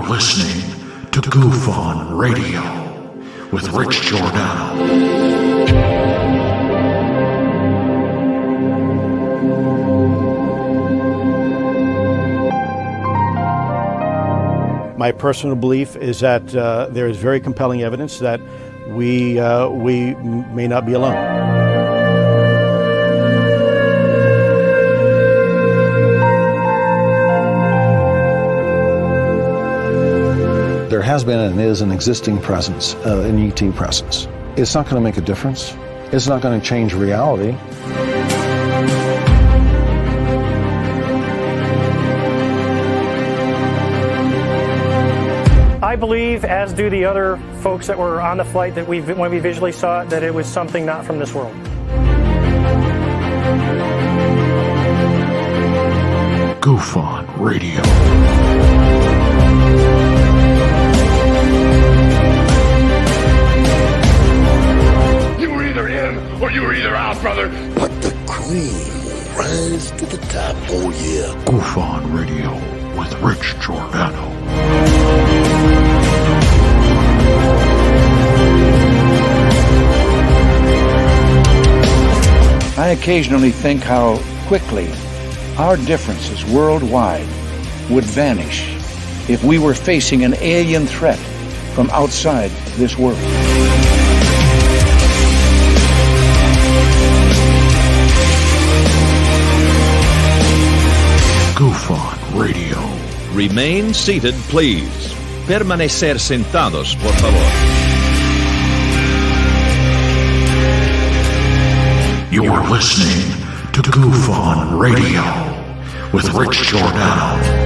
listening to Goof On Radio with Rich Giordano. My personal belief is that there is very compelling evidence that we may not be alone. There has been and is an existing presence, an ET presence. It's not going to make a difference. It's not going to change reality. I believe, as do the other folks that were on the flight, that when we visually saw it, that it was something not from this world. Goof On Radio. You were either in or you were either out, brother. But the cream will rise to the top, oh yeah. Goof On Radio with Rich Giordano. I occasionally think how quickly our differences worldwide would vanish if we were facing an alien threat from outside this world. Goof On Radio. Remain seated, please. Permanecer sentados, por favor. You're listening to Goof On Radio with Rich Giordano.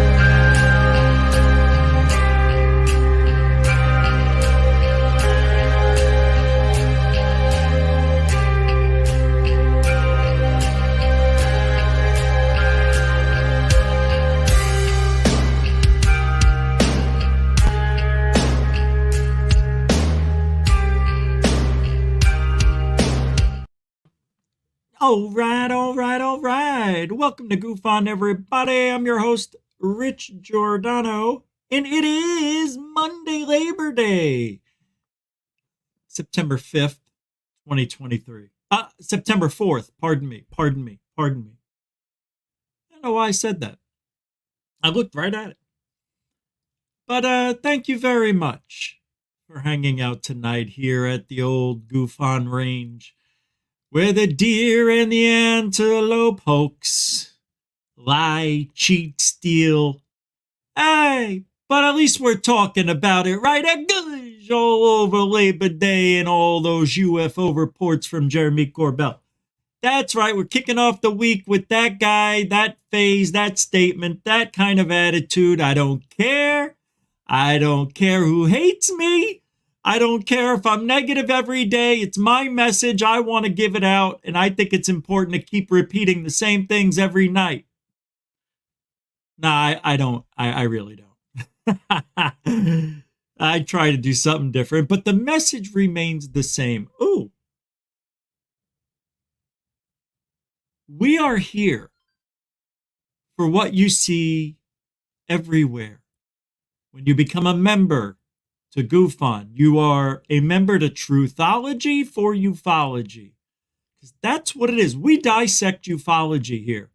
All right. Welcome to Goof On, everybody. I'm your host, Rich Giordano, and it is Monday, Labor Day, September 5th, 2023. September 4th. Pardon me. I don't know why I said that. I looked right at it. But thank you very much for hanging out tonight here at the old Goof On Range, where the deer and the antelope hoax, lie, cheat, steal. Hey, but at least we're talking about it, right? All over Labor Day and all those UFO reports from Jeremy Corbell. That's right, we're kicking off the week with that guy, that phase, that statement, that kind of attitude. I don't care. I don't care who hates me. I don't care if I'm negative every day. It's my message. I want to give it out. And I think it's important to keep repeating the same things every night. Nah, I don't. I really don't. I try to do something different, but the message remains the same. Ooh. We are here for what you see everywhere. When you become a member to Goof On, you are a member to Truthology for ufology. Because that's what it is. We dissect ufology here.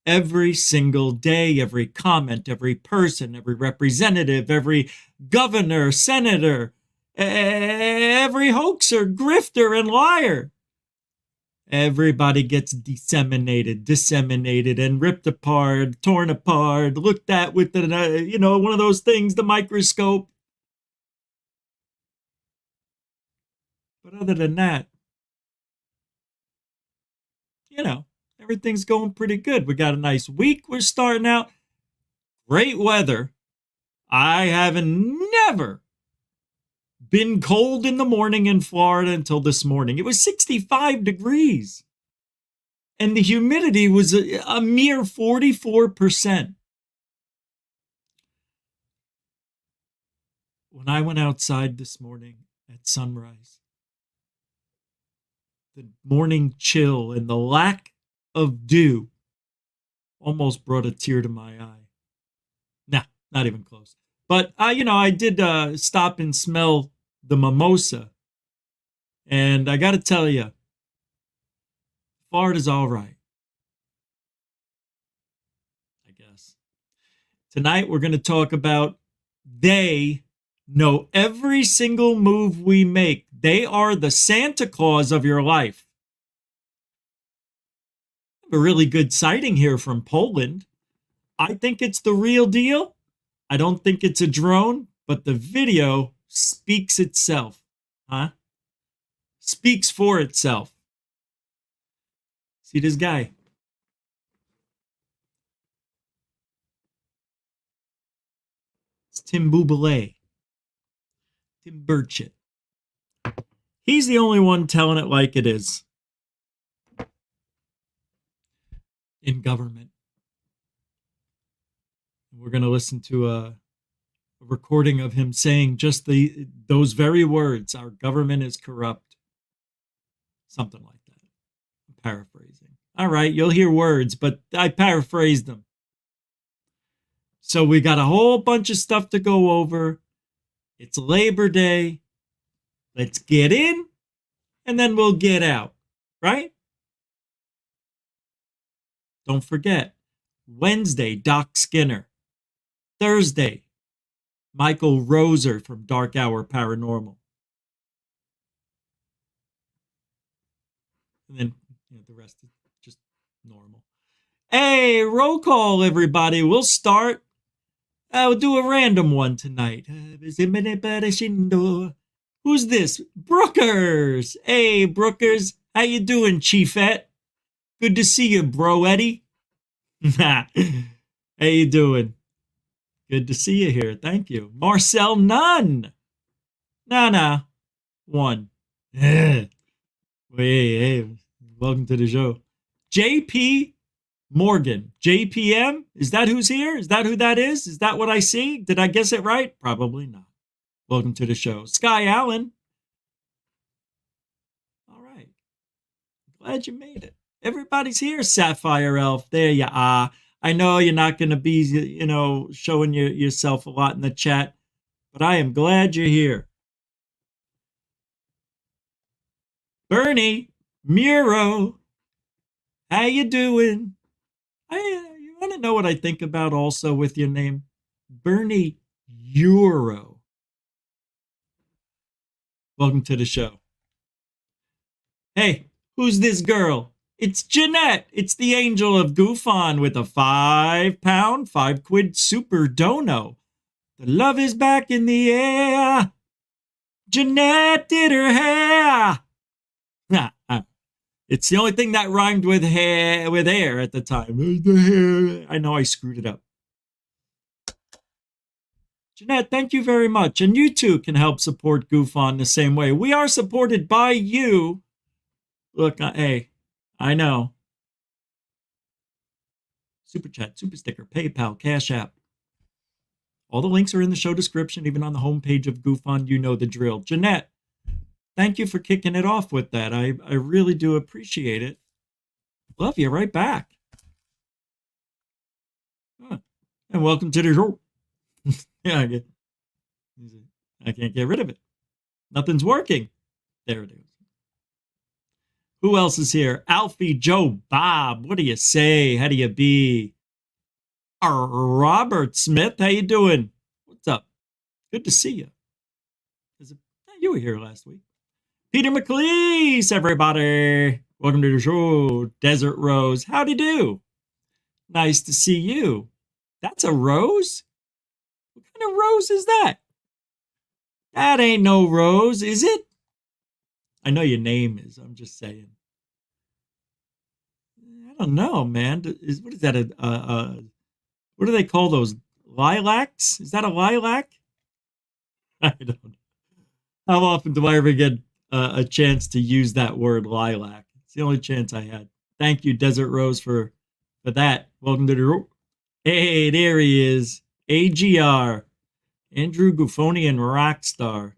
Every single day, every comment, every person, every representative, every governor, senator, every hoaxer, grifter, and liar. Everybody gets disseminated, and ripped apart, torn apart, looked at with the, one of those things, the microscope. But other than that, everything's going pretty good. We got a nice week. We're starting out. Great weather. I haven't never been cold in the morning in Florida until this morning. It was 65 degrees. And the humidity was a mere 44%. When I went outside this morning at sunrise, the morning chill and the lack of dew almost brought a tear to my eye. Nah, not even close. But I did stop and smell the mimosa, and I got to tell you, Florida's all right, I guess. Tonight we're going to talk about they know every single move we make. They are the Santa Claus of your life. A really good sighting here from Poland. I think it's the real deal. I don't think it's a drone, but the video speaks itself. Speaks for itself. See this guy? It's Tim Boubelet. Tim Burchett. He's the only one telling it like it is. In government. We're going to listen to a recording of him saying just those very words. Our government is corrupt. Something like that. I'm paraphrasing. All right, you'll hear words, but I paraphrased them. So we got a whole bunch of stuff to go over. It's Labor Day. Let's get in, and then we'll get out, right? Don't forget, Wednesday, Doc Skinner. Thursday, Michael Roser from Dark Hour Paranormal. And then the rest is just normal. Hey, roll call, everybody. We'll start. We'll do a random one tonight. Who's this? Brookers. Hey, Brookers. How you doing, Chiefette? Good to see you, bro, Eddie. How you doing? Good to see you here. Thank you. Marcel Nunn. Nana. 1. Hey, welcome to the show. JP Morgan. JPM? Is that who's here? Is that who that is? Is that what I see? Did I guess it right? Probably not. Welcome to the show. Sky Allen. All right. Glad you made it. Everybody's here, Sapphire Elf. There you are. I know you're not going to be, showing yourself a lot in the chat, but I am glad you're here. Bernie Muro, how you doing? You want to know what I think about also with your name? Bernie Euro. Welcome to the show. Hey, who's this girl? It's Jeanette. It's the angel of Goof On with a £5, 5 quid super dono. The love is back in the air. Jeanette did her hair. It's the only thing that rhymed with hair, with air at the time. I know I screwed it up. Jeanette, thank you very much. And you too can help support Goof On the same way. We are supported by you. Look, hey, I know. Super chat, super sticker, PayPal, Cash App. All the links are in the show description, even on the homepage of Goof On. You know the drill. Jeanette, thank you for kicking it off with that. I really do appreciate it. Love you right back. And welcome to the show. Yeah, I can't get rid of it. Nothing's working. There it is. Who else is here? Alfie, Joe, Bob. What do you say? How do you be? Robert Smith, how you doing? What's up? Good to see you. You were here last week. Peter McLeese, everybody. Welcome to the show. Desert Rose, howdy do? Nice to see you. That's a rose? What kind of rose is that? That ain't no rose, is it? I know your name is. I'm just saying. I don't know, man. What is that? What do they call those? Lilacs? Is that a lilac? I don't know. How often do I ever get a chance to use that word lilac? It's the only chance I had. Thank you, Desert Rose, for that. Welcome to the room. Hey, there he is. AGR. Andrew Gufonian Rockstar.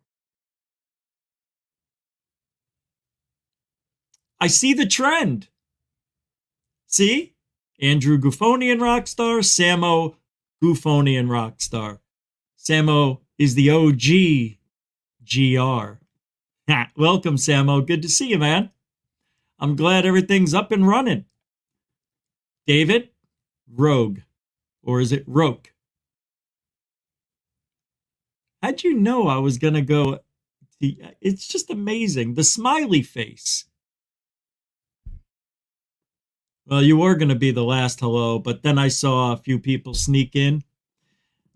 I see the trend. See? Andrew Gufonian Rockstar, Samo Gufonian Rockstar. Samo is the OG GR. Welcome, Samo. Good to see you, man. I'm glad everything's up and running. David, Rogue. Or is it Roke? How'd you know I was going to go? It's just amazing. The smiley face. Well, you were going to be the last hello, but then I saw a few people sneak in.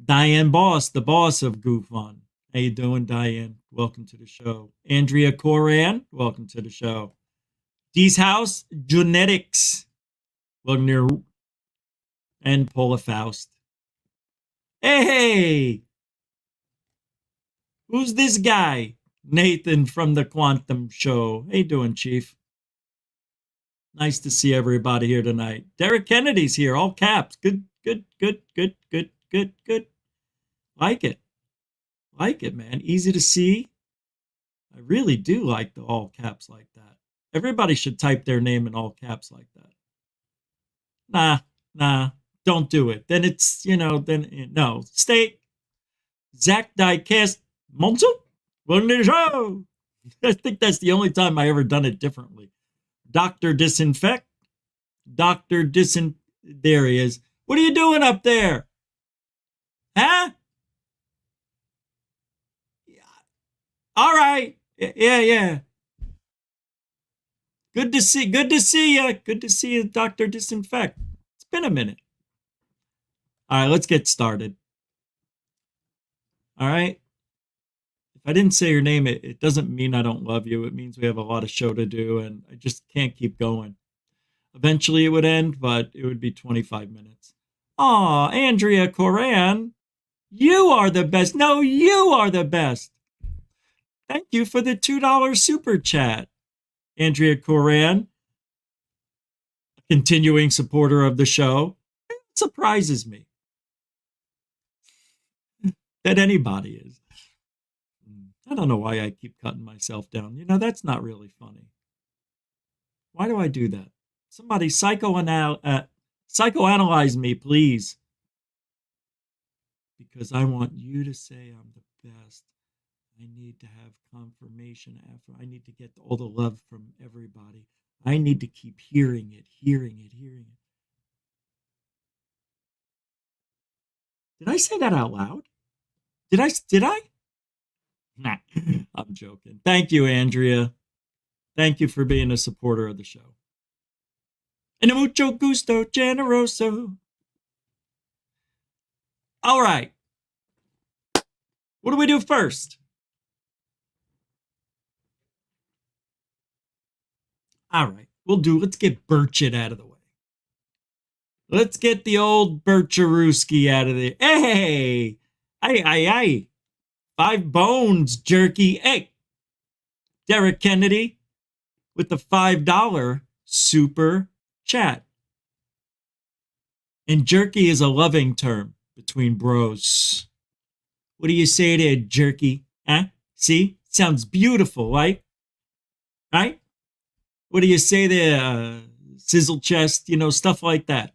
Diane Boss, the boss of Goof On. How you doing, Diane? Welcome to the show. Andrea Coran, welcome to the show. Dee's House Genetics, welcome to. And Paula Faust. Hey! Who's this guy? Nathan from the Quantum Show. How you doing, Chief? Nice to see everybody here tonight. Derek Kennedy's here, all caps. Good. Like it, man. Easy to see. I really do like the all caps like that. Everybody should type their name in all caps like that. Nah, don't do it. Then it's, no. Stay. Zach Diecast Monzo? Welcome to the show. I think that's the only time I ever done it differently. Dr. Disinfect. There he is. What are you doing up there? Huh? All right. Yeah. Good to see you. Good to see you, Dr. Disinfect. It's been a minute. All right, let's get started. All right. If I didn't say your name, it doesn't mean I don't love you. It means we have a lot of show to do, and I just can't keep going. Eventually it would end, but it would be 25 minutes. Aw, Andrea Coran, you are the best. No, you are the best. Thank you for the $2 super chat. Andrea Coran, a continuing supporter of the show. It surprises me that anybody is. I don't know why I keep cutting myself down. That's not really funny. Why do I do that? Somebody psychoanalyze me, please. Because I want you to say I'm the best. I need to have confirmation after. I need to get all the love from everybody. I need to keep hearing it. Did I say that out loud? Did I? Nah, I'm joking. Thank you, Andrea. Thank you for being a supporter of the show. And mucho gusto, generoso. All right. What do we do first? All right. Let's get Burchett out of the way. Let's get the old Burcherooski out of there. Hey! Aye. 5 bones, jerky. Hey! Derek Kennedy with the $5 super chat. And jerky is a loving term between bros. What do you say there, jerky? Huh? See? Sounds beautiful, right? Right? What do you say there? Sizzle chest, stuff like that.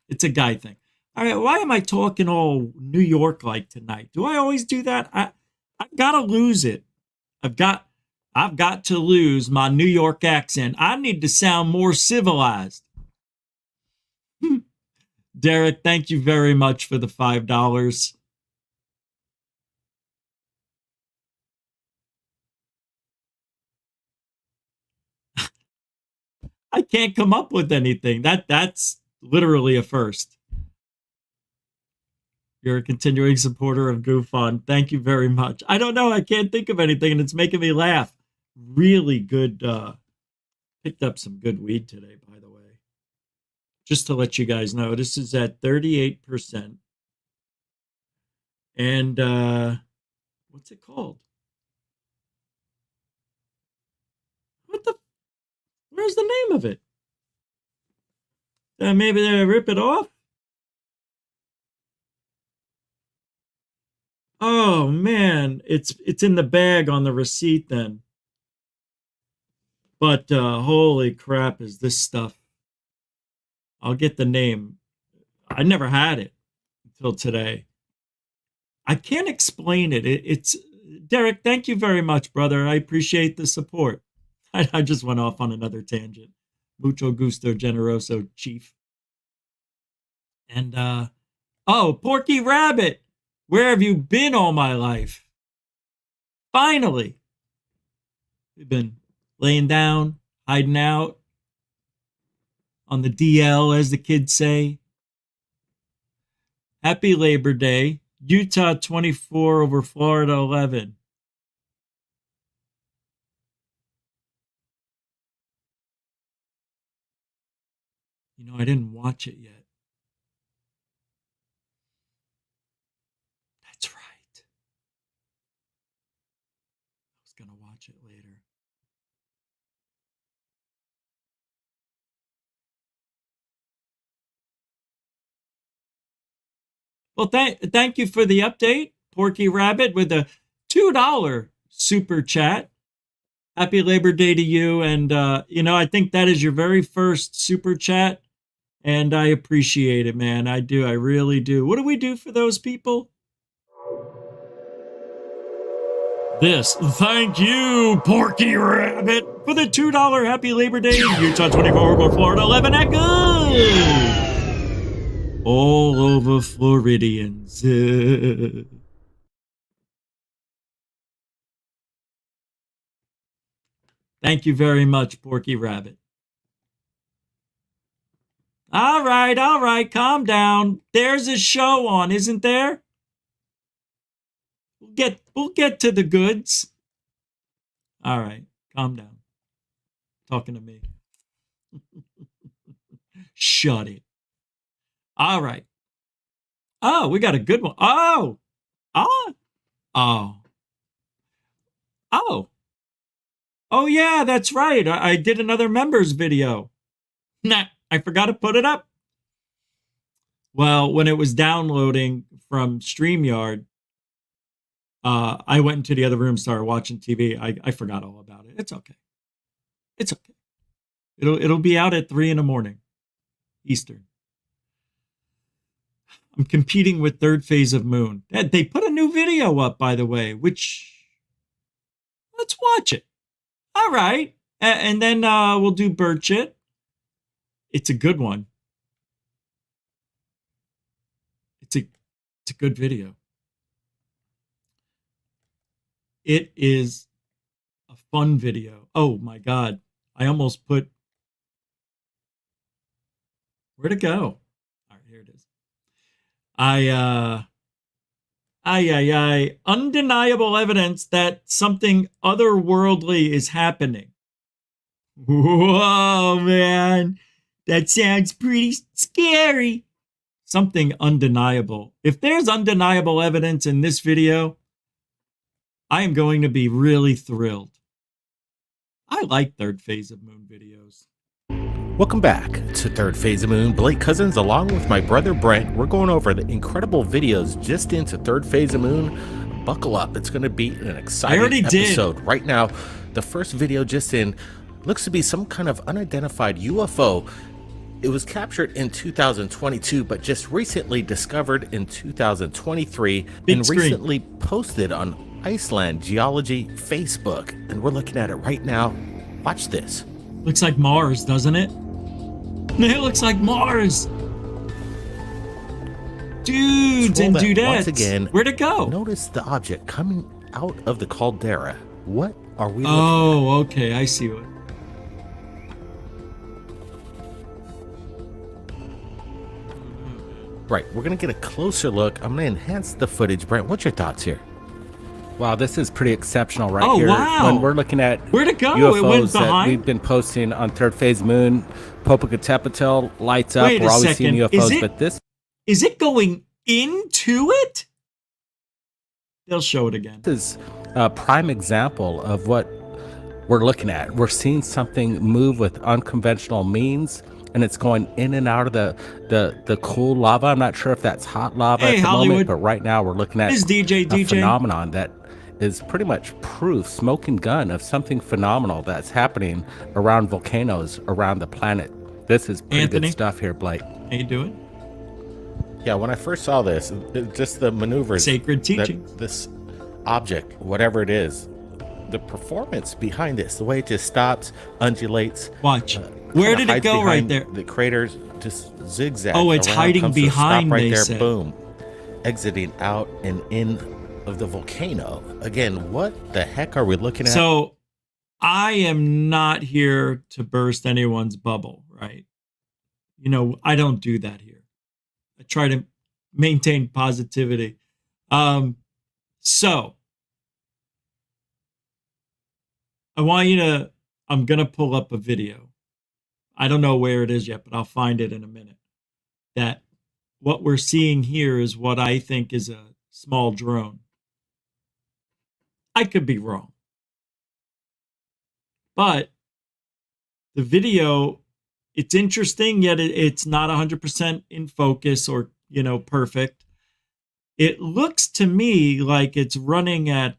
It's a guy thing. All right, why am I talking all New York-like tonight? Do I always do that? I've got to lose it. I've got to lose my New York accent. I need to sound more civilized. Derek, thank you very much for the $5. I can't come up with anything. That's literally a first. You're a continuing supporter of Goof On. Thank you very much. I don't know. I can't think of anything, and it's making me laugh. Really good. Picked up some good weed today, by the way. Just to let you guys know, this is at 38%. And what's it called? Where's the name of it? Maybe they rip it off? Oh, man. It's in the bag on the receipt then. But holy crap is this stuff. I'll get the name. I never had it until today. I can't explain it. It's Derek, thank you very much, brother. I appreciate the support. I just went off on another tangent. Mucho gusto, generoso, chief. And, oh, Porky Rabbit, where have you been all my life? Finally. We've been laying down, hiding out, on the DL, as the kids say. Happy Labor Day. Utah 24 over Florida 11. You know, I didn't watch it yet. That's right. I was going to watch it later. Well, thank you for the update, Porky Rabbit, with a $2 super chat. Happy Labor Day to you. And, you know, I think that is your very first super chat. And I appreciate it, man. I do. I really do. What do we do for those people? Thank you, Porky Rabbit, for the $2 Happy Labor Day. Utah 24 over Florida 11. Echo! All over Floridians. Thank you very much, Porky Rabbit. All right, calm down. There's a show on, isn't there? We'll get to the goods. All right, calm down. Talking to me. Shut it. All right. Oh, we got a good one. Oh. Oh, yeah, that's right. I did another members video. Nah, I forgot to put it up. Well, when it was downloading from StreamYard, I went into the other room, started watching TV. I forgot all about it. It's okay. It's okay. It'll be out at 3 a.m. Eastern. I'm competing with Third Phase of Moon. They put a new video up, by the way, which, let's watch it. All right. And then we'll do Burchett. It's a good one. It's a good video. It is a fun video. Oh my God. I almost put, where'd it go? All right, here it is. Undeniable evidence that something otherworldly is happening. Whoa, man. That sounds pretty scary. Something undeniable. If there's undeniable evidence in this video, I am going to be really thrilled. I like Third Phase of Moon videos. Welcome back to Third Phase of Moon. Blake Cousins, along with my brother Brent, we're going over the incredible videos just into Third Phase of Moon. Buckle up. It's going to be an exciting episode. Right now, the first video just in looks to be some kind of unidentified UFO. It was captured in 2022, but just recently discovered in 2023 and recently posted on Iceland Geology Facebook. And we're looking at it right now. Watch this. Looks like Mars, doesn't it? It looks like Mars. Dudes and dudettes. Once again, where'd it go? Notice the object coming out of the caldera. What are we looking at? Oh, okay. I see what. Right, we're going to get a closer look. I'm going to enhance the footage. Brent, what's your thoughts here? Wow, this is pretty exceptional right here. Oh, wow. When we're looking at where'd it go? UFOs it went that behind? we've been posting on Third Phase Moon, Popocatépetl lights up. Wait we're always second. seeing UFOs, but this... Is it going into it? They'll show it again. This is a prime example of what we're looking at. We're seeing something move with unconventional means, and it's going in and out of the cool lava. I'm not sure if that's hot lava at the moment, but right now we're looking at a phenomenon that is pretty much proof, smoking gun, of something phenomenal that's happening around volcanoes around the planet. This is pretty good stuff here, Blake. How you doing? Yeah, when I first saw this, just the maneuvers, sacred teaching, this object, whatever it is, the performance behind this, the way it just stops, undulates. Watch. Where did it go right there? The craters just zigzag. Oh, it's around, hiding behind, right they there, said. boom. Exiting out and in of the volcano. Again, what the heck are we looking at? So, I am not here to burst anyone's bubble, right? You know, I don't do that here. I try to maintain positivity. So, I want you to, I'm going to pull up a video. I don't know where it is yet, but I'll find it in a minute. That what we're seeing here is what I think is a small drone. I could be wrong. But the video, it's interesting, yet it's not 100% in focus or, you know, perfect. It looks to me like it's running at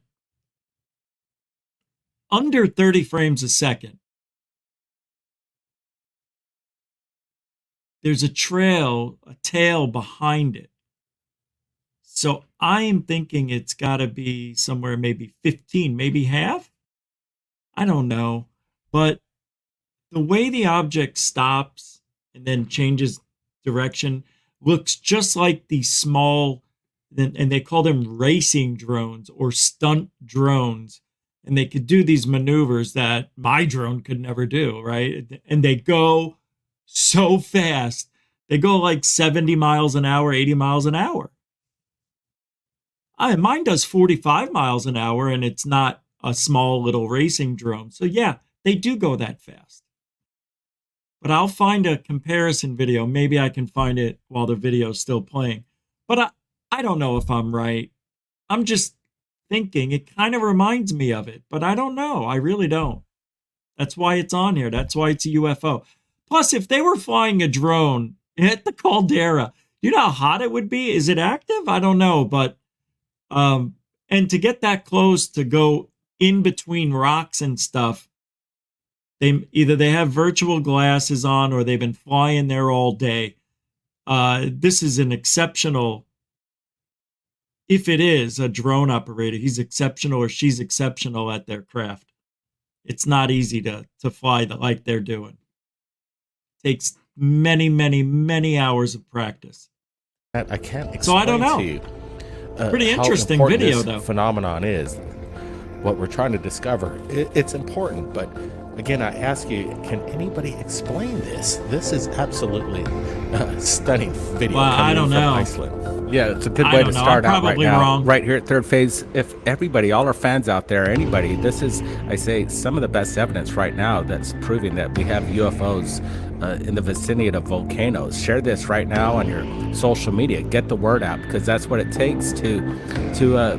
under 30 frames a second. There's a tail behind it. So I'm thinking it's got to be somewhere maybe 15, maybe half. I don't know. But the way the object stops and then changes direction looks just like these small, and they call them racing drones or stunt drones. And they could do these maneuvers that my drone could never do, right? And they go so fast. They go like 70 miles an hour, 80 miles an hour. Mine does 45 miles an hour, and it's not a small little racing drone. So yeah, they do go that fast. But I'll find a comparison video. Maybe I can find it while the video's still playing. But I don't know if I'm right. I'm just thinking it kind of reminds me of it, but I don't know. I really don't. That's why it's on here. That's why it's a UFO. Plus, if they were flying a drone at the caldera, you know how hot it would be? Is it active? I don't know. But, and to get that close to go in between rocks and stuff, either they have virtual glasses on or they've been flying there all day. This is an exceptional, if it is a drone operator, he's exceptional or she's exceptional at their craft. It's not easy to fly like they're doing. Takes many, many, many hours of practice. I can't explain so I don't know. To you, pretty interesting how video, this though. Phenomenon is what we're trying to discover. It's important, but again, I ask you, can anybody explain this? This is absolutely stunning video. Well, I don't know. Iceland. Yeah, it's a good way to start out right now. Wrong. Right here at Third Phase. If everybody, all our fans out there, anybody, this is, I say, some of the best evidence right now that's proving that we have UFOs in the vicinity of volcanoes. Share this right now on your social media. Get the word out, because that's what it takes to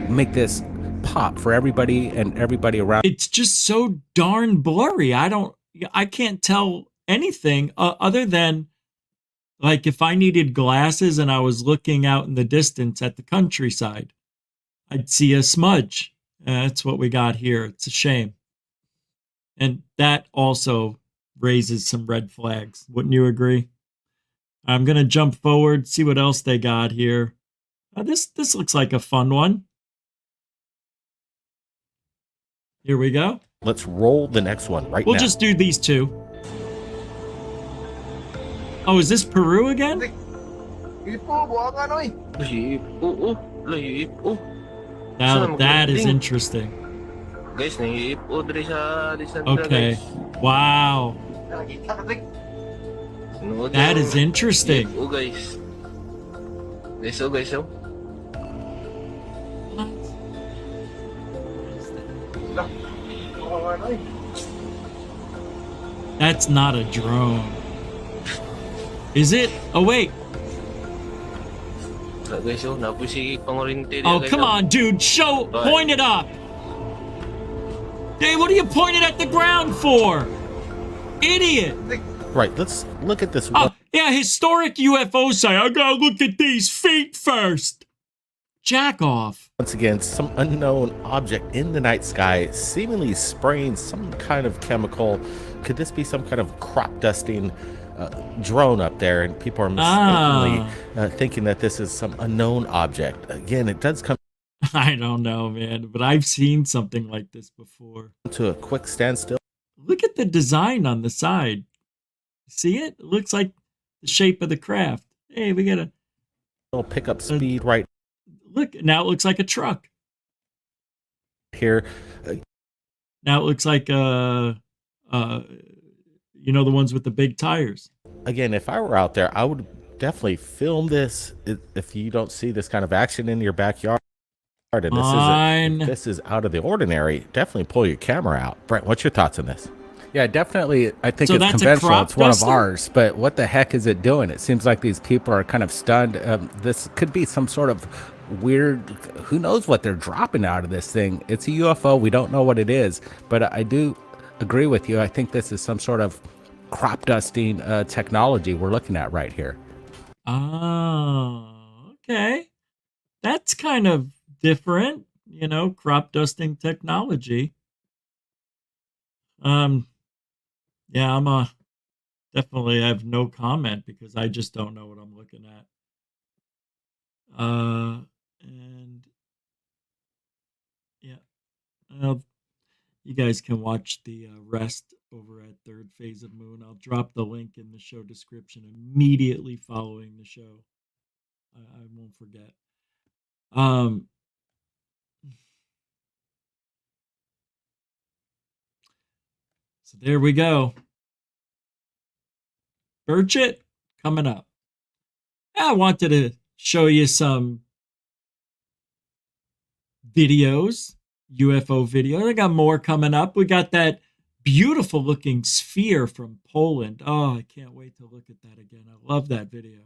make this pop for everybody and everybody around. It's just so darn blurry. I can't tell anything other than, like, if I needed glasses and I was looking out in the distance at the countryside, I'd see a smudge. That's what we got here. It's a shame. And that also raises some red flags. Wouldn't you agree? I'm going to jump forward, see what else they got here. This looks like a fun one. Here we go. Let's roll the next one right now. We'll just do these two. Oh, is this Peru again? Now that is interesting. Okay. Wow. That is interesting. That's not a drone. Is it? Oh, wait. Oh, come on, dude. Point it up. Hey, what are you pointing at the ground for? Idiot. Right, let's look at this. Oh, yeah, historic UFO site. I gotta look at these feet first. Jack off. Once again, some unknown object in the night sky seemingly spraying some kind of chemical. Could this be some kind of crop dusting drone up there, and people are mistakenly thinking that this is some unknown object. Again, it does come. I don't know, man, but I've seen something like this before. To a quick standstill. Look at the design on the side. See it? It looks like the shape of the craft. Hey, we got a little pickup speed right. Look, now it looks like a truck. Here. Now it looks like you know, the ones with the big tires. Again, if I were out there, I would definitely film this if you don't see this kind of action in your backyard. And this is out of the ordinary. Definitely pull your camera out. Brent, what's your thoughts on this? Yeah, definitely. I think it's conventional. It's one of ours. But what the heck is it doing? It seems like these people are kind of stunned. This could be some sort of weird, who knows what they're dropping out of this thing. It's a UFO. We don't know what it is. But I do agree with you. I think this is some sort of crop dusting technology we're looking at right here. Oh, okay. That's kind of different, you know, crop dusting technology. Yeah, I'm definitely have no comment because I just don't know what I'm looking at. And yeah, well, you guys can watch the rest over at Third Phase of Moon. I'll drop the link in the show description immediately following the show. I won't forget. So there we go. Burchett coming up. I wanted to show you some videos, UFO videos. I got more coming up. We got that beautiful looking sphere from Poland. Oh, I can't wait to look at that again. I love that video.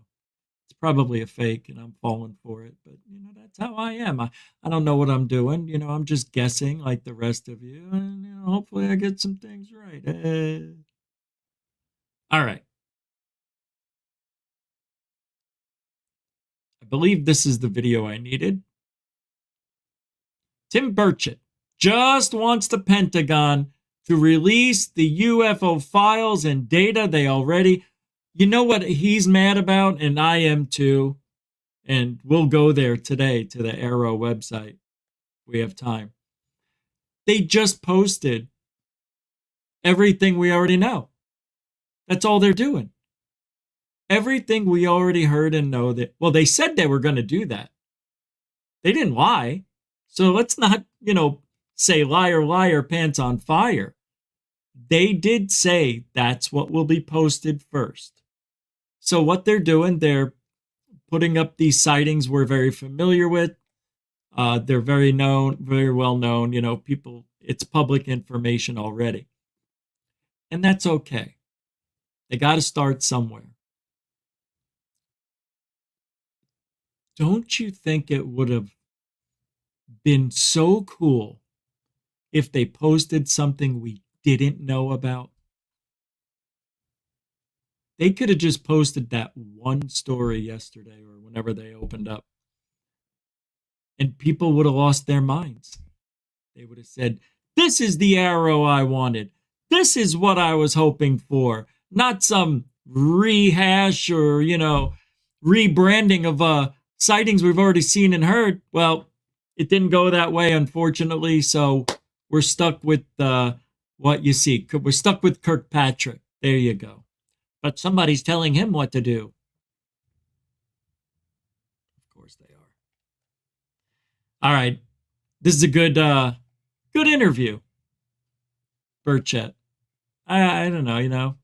It's probably a fake and I'm falling for it, but you know, that's how I am. I don't know what I'm doing. You know, I'm just guessing like the rest of you, and you know, hopefully I get some things right. All right. I believe this is the video I needed. Tim Burchett just wants the Pentagon to release the UFO files and data they already. You know what he's mad about, and I am too. And we'll go there today to the AARO website. We have time. They just posted everything we already know. That's all they're doing. Everything we already heard and know that, well, they said they were going to do that. They didn't lie. So let's not, you know, say liar, liar, pants on fire. They did say that's what will be posted first. So what they're doing, they're putting up these sightings we're very familiar with. They're very well known, you know, people, it's public information already. And that's okay. They got to start somewhere. Don't you think it would have been so cool if they posted something we didn't know about? They could have just posted that one story yesterday or whenever they opened up. And people would have lost their minds. They would have said, this is the AARO I wanted. This is what I was hoping for. Not some rehash or, you know, rebranding of sightings we've already seen and heard. Well, it didn't go that way, unfortunately. So we're stuck with what you see. We're stuck with Kirkpatrick. There you go. But somebody's telling him what to do. Of course they are. All right. This is a good interview. Burchett. I don't know, you know.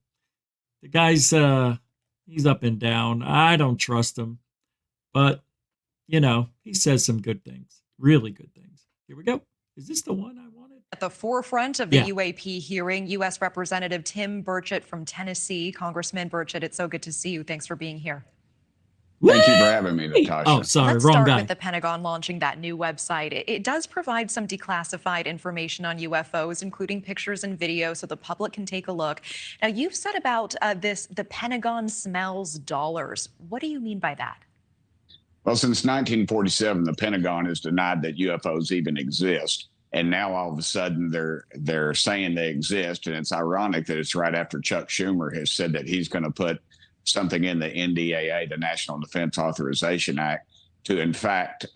The guy's he's up and down. I don't trust him. But, you know, he says some good things. Really good things. Here we go. Is this the one I wanted? At the forefront of the UAP hearing, U.S. Representative Tim Burchett from Tennessee. Congressman Burchett, it's so good to see you. Thanks for being here. Thank you for having me, Natasha. Oh, sorry, Let's wrong start guy. with the Pentagon launching that new website. It does provide some declassified information on UFOs, including pictures and video, so the public can take a look. Now, you've said about this, the Pentagon smells dollars. What do you mean by that? Well, since 1947, the Pentagon has denied that UFOs even exist. and now all of a sudden they're saying they exist. And it's ironic that it's right after Chuck Schumer has said that he's going to put something in the NDAA, the National Defense Authorization Act, to in fact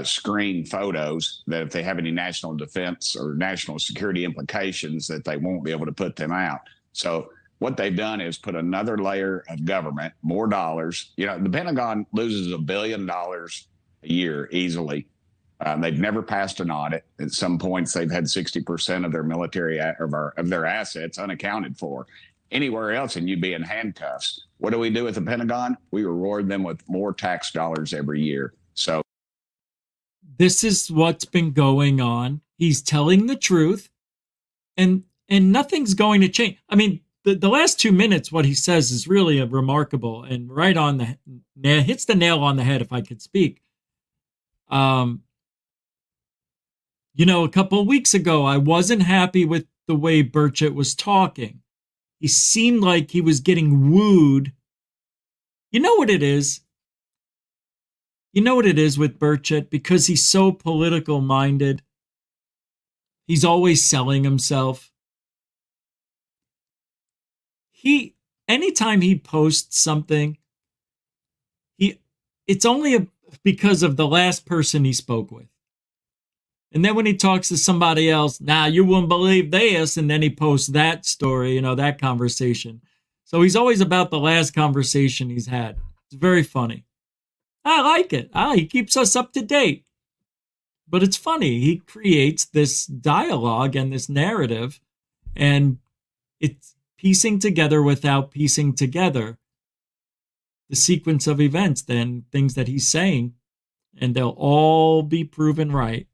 screen photos that if they have any national defense or national security implications, that they won't be able to put them out. So what they've done is put another layer of government, more dollars. You know, the Pentagon loses $1 billion a year easily. They've never passed an audit. At some points, they've had 60% of their military of their assets unaccounted for. Anywhere else, and you'd be in handcuffs. What do we do with the Pentagon? We reward them with more tax dollars every year. So this is what's been going on. He's telling the truth, and nothing's going to change. I mean, the last 2 minutes, what he says is really remarkable and right on the hits the nail on the head, if I could speak. You know, a couple of weeks ago, I wasn't happy with the way Burchett was talking. He seemed like he was getting wooed. You know what it is? You know what it is with Burchett? Because he's so political minded. He's always selling himself. Anytime he posts something, it's only because of the last person he spoke with. And then when he talks to somebody else, you wouldn't believe this, and then he posts that story, that conversation. So he's always about the last conversation he's had. It's very funny. I like it. He keeps us up to date. But it's funny. He creates this dialogue and this narrative, and it's piecing together without piecing together the sequence of events, then things that he's saying, and they'll all be proven right.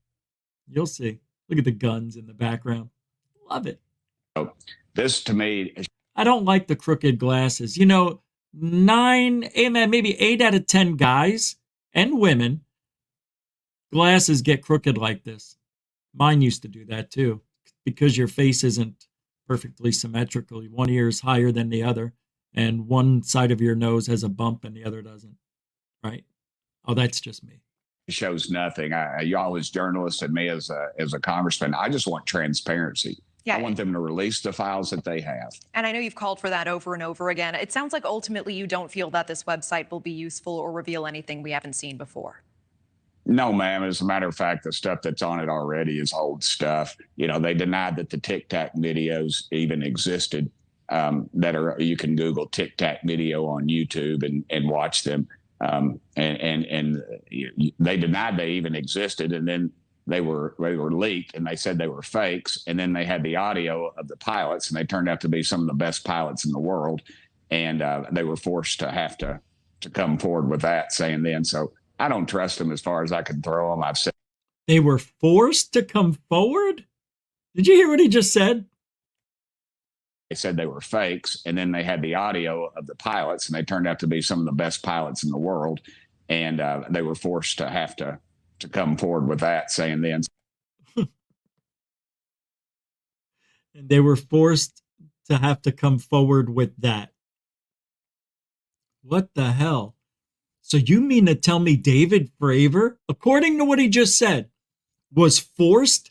You'll see. Look at the guns in the background. Love it. Oh, this to me, I don't like the crooked glasses. maybe 8 out of 10 guys and women, glasses get crooked like this. Mine used to do that too, because your face isn't perfectly symmetrical. One ear is higher than the other, and one side of your nose has a bump and the other doesn't. Right? Oh, that's just me. Shows nothing. Y'all as journalists and me as a congressman, I just want transparency. Yeah. I want them to release the files that they have. And I know you've called for that over and over again. It sounds like ultimately you don't feel that this website will be useful or reveal anything we haven't seen before. No, ma'am. As a matter of fact, the stuff that's on it already is old stuff. They denied that the Tic Tac videos even existed. You can Google Tic Tac video on YouTube and watch them. And they denied they even existed, and then they were leaked, and they said they were fakes, and then they had the audio of the pilots, and they turned out to be some of the best pilots in the world, and they were forced to have to come forward with that, saying then. So I don't trust them as far as I can throw them. I've said they were forced to come forward. Did you hear what he just said? They said they were fakes, and then they had the audio of the pilots, and they turned out to be some of the best pilots in the world, and they were forced to have to come forward with that, saying then. And they were forced to have to come forward with that. What the hell? So you mean to tell me David Fravor, according to what he just said, was forced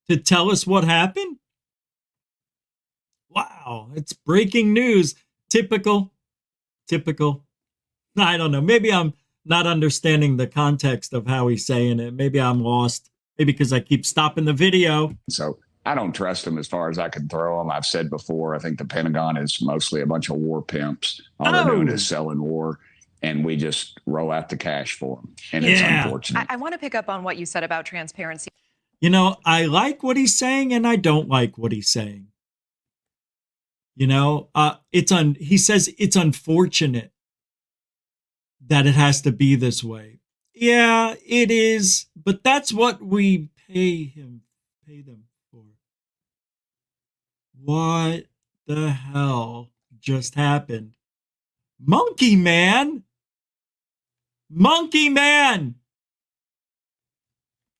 to tell us what happened? Wow, it's breaking news. Typical. I don't know. Maybe I'm not understanding the context of how he's saying it. Maybe I'm lost. Maybe because I keep stopping the video. So I don't trust them as far as I can throw them. I've said before, I think the Pentagon is mostly a bunch of war pimps. All they're doing is selling war, and we just roll out the cash for them. And it's unfortunate. I want to pick up on what you said about transparency. I like what he's saying, and I don't like what he's saying. He says it's unfortunate that it has to be this way. Yeah, it is, but that's what we pay them for. What the hell just happened? Monkey Man!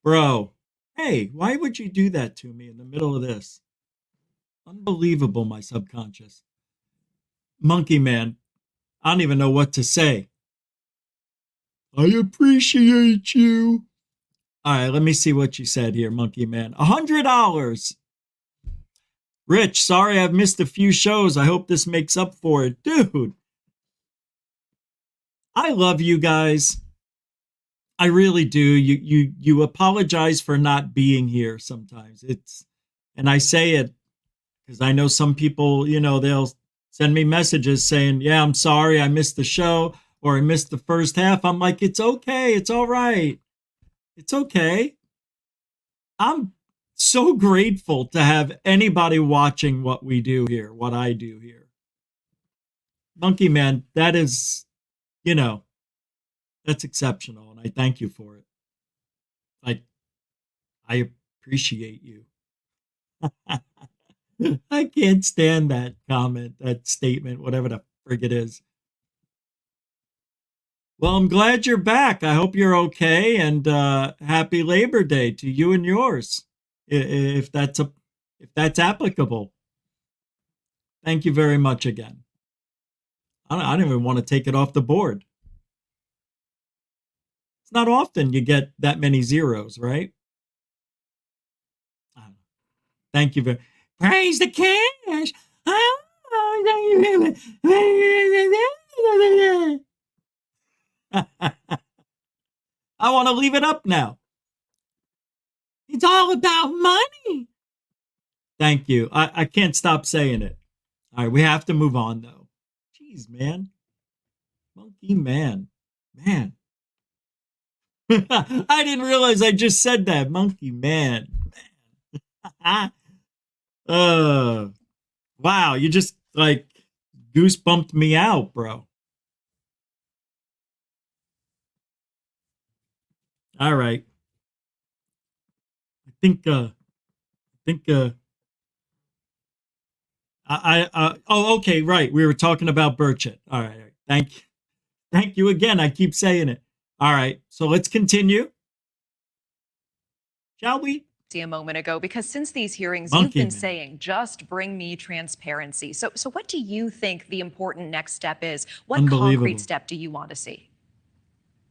Bro, hey, why would you do that to me in the middle of this? Unbelievable, my subconscious. Monkey Man, I don't even know what to say. I appreciate you. All right, let me see what you said here, Monkey Man. $100. Rich, sorry I've missed a few shows. I hope this makes up for it. Dude, I love you guys. I really do. You apologize for not being here sometimes. And I say it because I know some people, they'll send me messages saying, yeah, I'm sorry I missed the show or I missed the first half. I'm like, it's okay. It's all right. It's okay. I'm so grateful to have anybody watching what we do here, what I do here. Monkey Man, that is, that's exceptional, and I thank you for it. I appreciate you. I can't stand that comment, that statement, whatever the frig it is. Well, I'm glad you're back. I hope you're okay, and happy Labor Day to you and yours, if that's applicable. Thank you very much again. I don't even want to take it off the board. It's not often you get that many zeros, right? Thank you very. Praise the cash. I want to leave it up now. It's all about money. Thank you. I can't stop saying it. All right, we have to move on, though. Jeez, man. Monkey Man. Man. I didn't realize I just said that. Monkey Man. Wow, you just, goosebumped me out, bro. All right. I think okay, right. We were talking about Burchett. All right. Thank you again. I keep saying it. All right. So let's continue. Shall we? A moment ago, because since these hearings, you've been saying, just bring me transparency. So what do you think the important next step is? What concrete step do you want to see?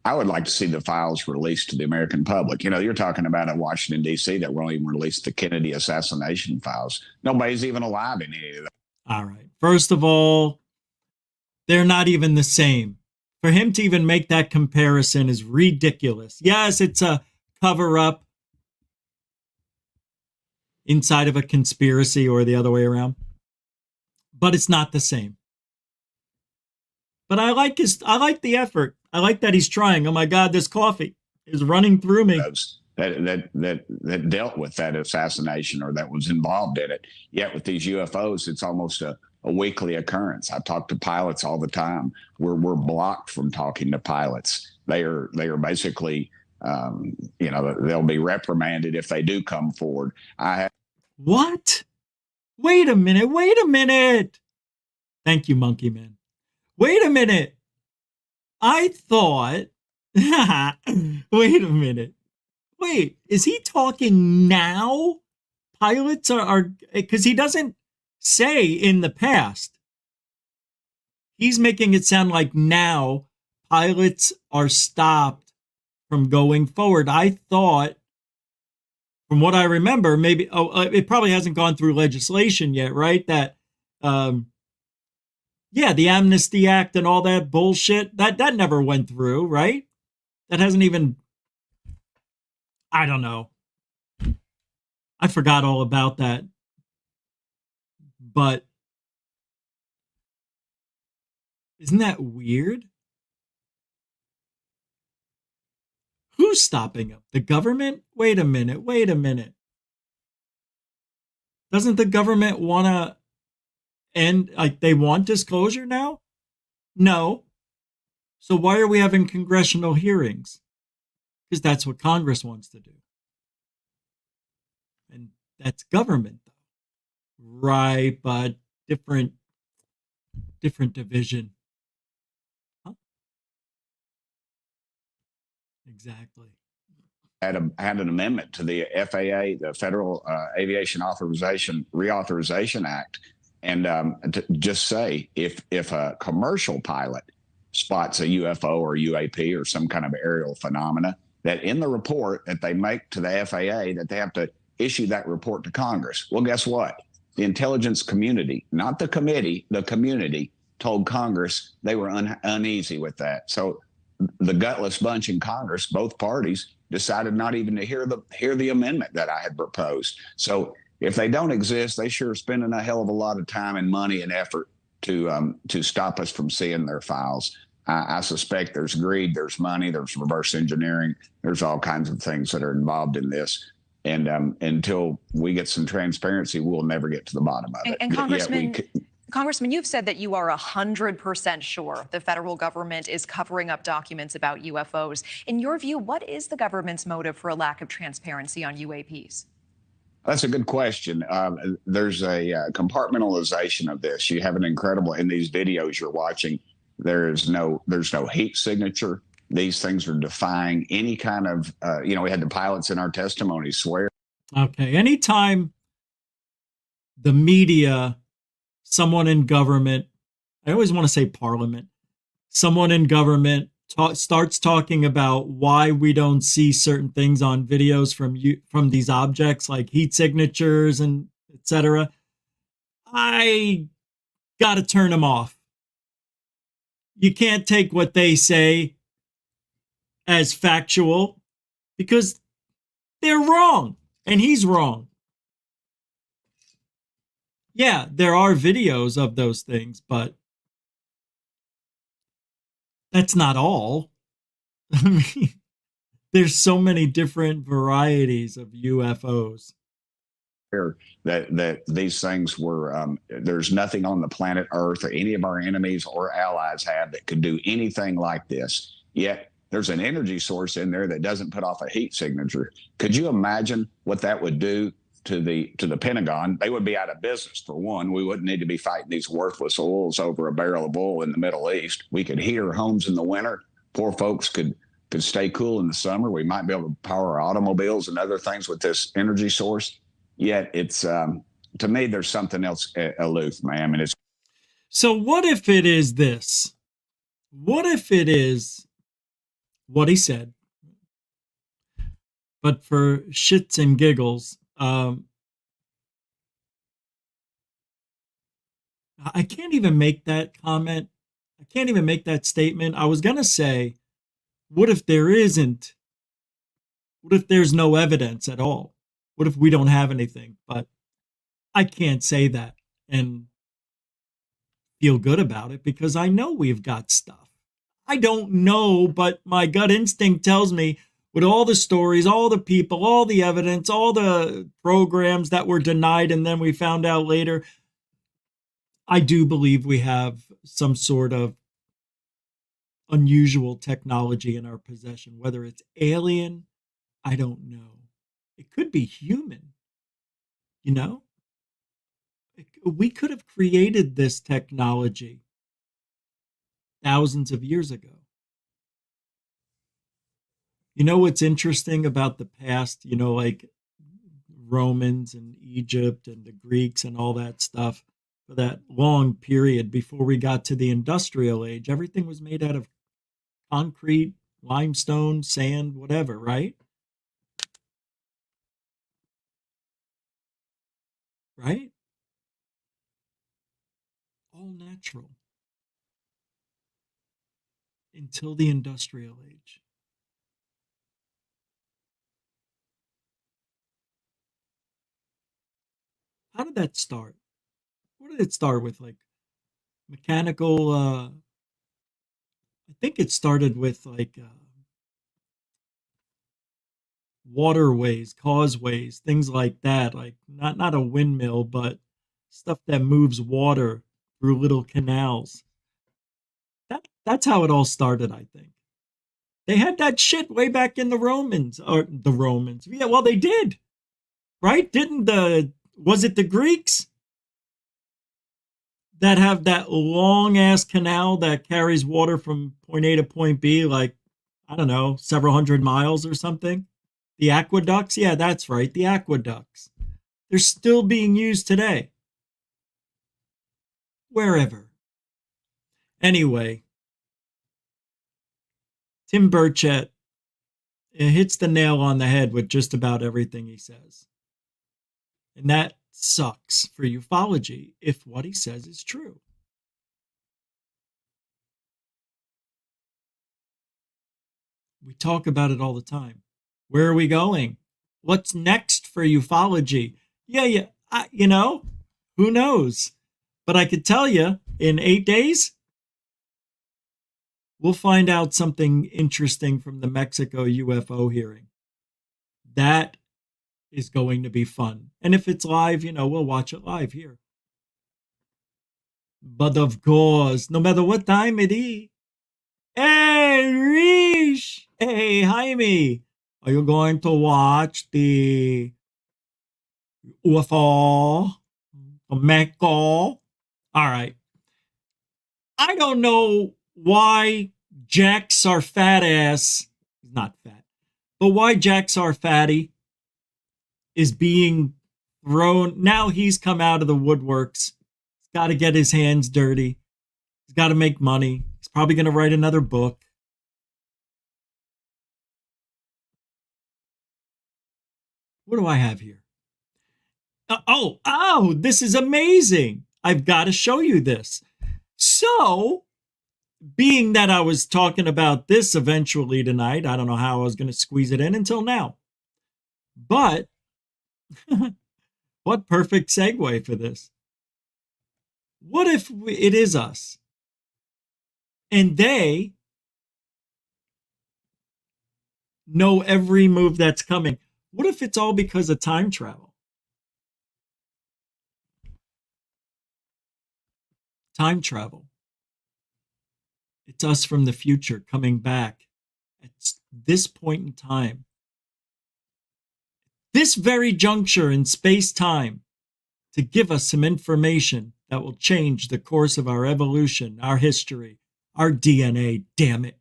I would like to see the files released to the American public. You're talking about in Washington, D.C., that won't even release the Kennedy assassination files. Nobody's even alive in any of that. All right. First of all, they're not even the same. For him to even make that comparison is ridiculous. Yes, it's a cover-up inside of a conspiracy or the other way around, but it's not the same. But I like the effort. I like that he's trying. Oh my God, this coffee is running through me. That dealt with that assassination or that was involved in it. Yet with these UFOs, it's almost a weekly occurrence. I talk to pilots all the time. We're blocked from talking to pilots. They are basically, they'll be reprimanded if they do come forward. What? Wait a minute. Thank you, Monkey Man. Wait a minute. I thought, wait a minute. Wait, is he talking now? Pilots are, because he doesn't say in the past. He's making it sound like now pilots are stopped from going forward. I thought, from what I remember, maybe, it probably hasn't gone through legislation yet, right? That, the Amnesty Act and all that bullshit, that never went through, right? That hasn't even, I don't know. I forgot all about that. But isn't that weird? Who's stopping him? The government? Wait a minute. Doesn't the government want to end, they want disclosure now? No. So why are we having congressional hearings? Because that's what Congress wants to do. And that's government, though. Right, but different division. Huh? Exactly. Had an amendment to the FAA, the Federal Aviation Reauthorization Act, and to just say if a commercial pilot spots a UFO or UAP or some kind of aerial phenomena, that in the report that they make to the FAA, that they have to issue that report to Congress. Well, guess what? The intelligence community, not the committee, the community told Congress they were uneasy with that. So the gutless bunch in Congress, both parties, decided not even to hear the amendment that I had proposed. So if they don't exist, they sure are spending a hell of a lot of time and money and effort to stop us from seeing their files. I suspect there's greed, there's money, there's reverse engineering, there's all kinds of things that are involved in this. And until we get some transparency, we'll never get to the bottom of it. And Congressman, you've said that you are 100% sure the federal government is covering up documents about UFOs. In your view, what is the government's motive for a lack of transparency on UAPs? That's a good question. There's a compartmentalization of this. You have an incredible, in these videos you're watching, there's no heat signature. These things are defying any kind of, we had the pilots in our testimony swear. Okay. Anytime the media, someone in government, I always want to say parliament, someone in government starts talking about why we don't see certain things on videos from these objects like heat signatures and etc. I got to turn them off. You can't take what they say as factual because they're wrong and he's wrong. Yeah, there are videos of those things, but that's not all. I mean, there's so many different varieties of UFOs. That these things were, there's nothing on the planet Earth or any of our enemies or allies have that could do anything like this. Yet there's an energy source in there that doesn't put off a heat signature. Could you imagine what that would do to the Pentagon? They would be out of business, for one. We wouldn't need to be fighting these worthless oils over a barrel of oil in the Middle East. We could heat our homes in the winter. Poor folks could stay cool in the summer. We might be able to power our automobiles and other things with this energy source. Yet it's, to me, there's something else aloof, ma'am. And it's. So what if it is this? What if it is what he said? But for shits and giggles, I can't even make that comment. I can't even make that statement. I was going to say, what if there isn't? What if there's no evidence at all? What if we don't have anything? But I can't say that and feel good about it because I know we've got stuff. I don't know, but my gut instinct tells me with all the stories, all the people, all the evidence, all the programs that were denied and then we found out later, I do believe we have some sort of unusual technology in our possession. Whether it's alien, I don't know. It could be human, we could have created this technology thousands of years ago. You know what's interesting about the past, like Romans and Egypt and the Greeks and all that stuff, for that long period before we got to the industrial age, everything was made out of concrete, limestone, sand, whatever, right? Right? All natural. Until the industrial age. How did that start? What did it start with? Like mechanical, I think it started with like waterways, causeways, things like that. Like not a windmill, but stuff that moves water through little canals. That's how it all started, I think. They had that shit way back in the Romans. Yeah, well, they did. Right? Was it the Greeks that have that long ass canal that carries water from point A to point B, like, I don't know, several hundred miles or something? The aqueducts? Yeah, that's right. The aqueducts. They're still being used today. Wherever. Anyway, Tim Burchett it hits the nail on the head with just about everything he says. And that sucks for ufology if what he says is true. We talk about it all the time. Where are we going? What's next for ufology? Yeah, who knows? But I could tell you, in 8 days, we'll find out something interesting from the Mexico UFO hearing. That is going to be fun. And if it's live, we'll watch it live here. But of course, no matter what time it is, hey, Rish! Hey, Jaime! Are you going to watch the UFO from Mexico? All right. I don't know why Jack Sarfati, not fat, but why Jack Sarfati is being thrown. Now he's come out of the woodworks. He's got to get his hands dirty. He's got to make money. He's probably going to write another book. What do I have here? Oh, this is amazing. I've got to show you this. So, being that I was talking about this eventually tonight, I don't know how I was going to squeeze it in until now. But, what perfect segue for this. What if it is us? And they know every move that's coming. What if it's all because of time travel? Time travel. It's us from the future coming back at this point in time. This very juncture in space-time to give us some information that will change the course of our evolution, our history, our DNA, damn it.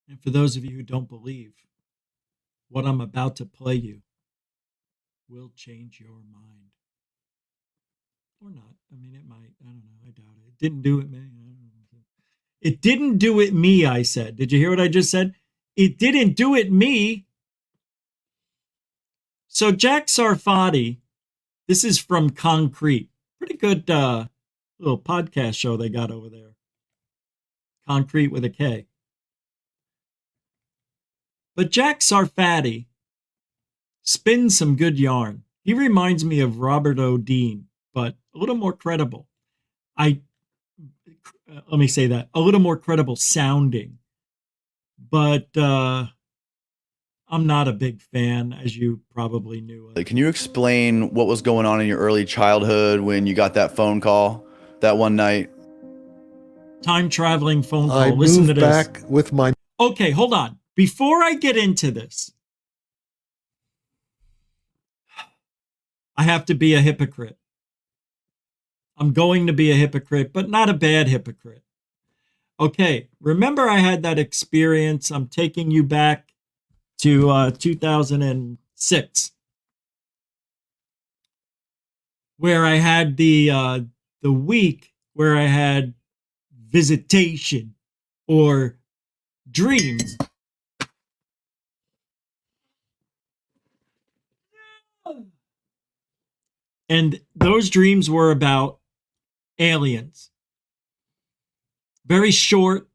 And for those of you who don't believe, what I'm about to play you will change your mind. Or not. I mean, it might. I don't know. I doubt it. It didn't do it, man. It didn't do it me, I said. Did you hear what I just said? It didn't do it me. So Jack Sarfati, this is from Concrete. Pretty good little podcast show they got over there. Concrete with a K. But Jack Sarfati spins some good yarn. He reminds me of Robert O'Dean, but a little more credible. Let me say that. A little more credible sounding. But I'm not a big fan, as you probably knew. Can you explain what was going on in your early childhood when you got that phone call that one night? Time traveling phone call. I Listen to moved this. back with my... Okay, hold on. Before I get into this, I have to be a hypocrite. I'm going to be a hypocrite, but not a bad hypocrite. Okay, remember I had that experience. I'm taking you back to 2006, where I had the week where I had visitation or dreams. And those dreams were about aliens. Very short.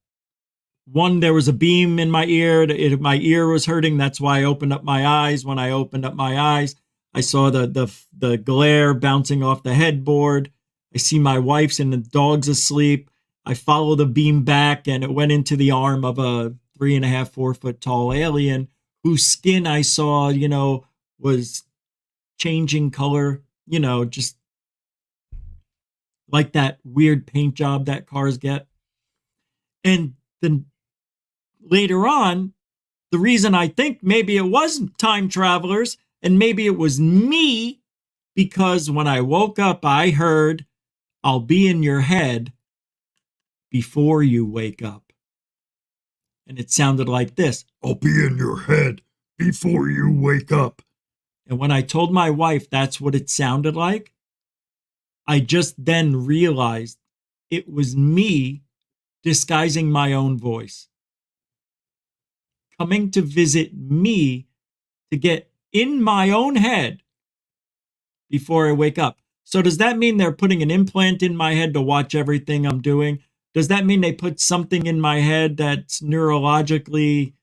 One, there was a beam in my ear. My ear was hurting. That's why I opened up my eyes. When I opened up my eyes, I saw the glare bouncing off the headboard. I see my wife's and the dog's asleep. I follow the beam back, and it went into the arm of a 3.5, 4 foot tall alien whose skin I saw, was changing color, just like that weird paint job that cars get. And then later on, the reason I think maybe it was time travelers and maybe it was me, because when I woke up, I heard, "I'll be in your head before you wake up." And it sounded like this: "I'll be in your head before you wake up." And when I told my wife that's what it sounded like, I just then realized it was me disguising my own voice, coming to visit me to get in my own head before I wake up. So does that mean they're putting an implant in my head to watch everything I'm doing? Does that mean they put something in my head that's neurologically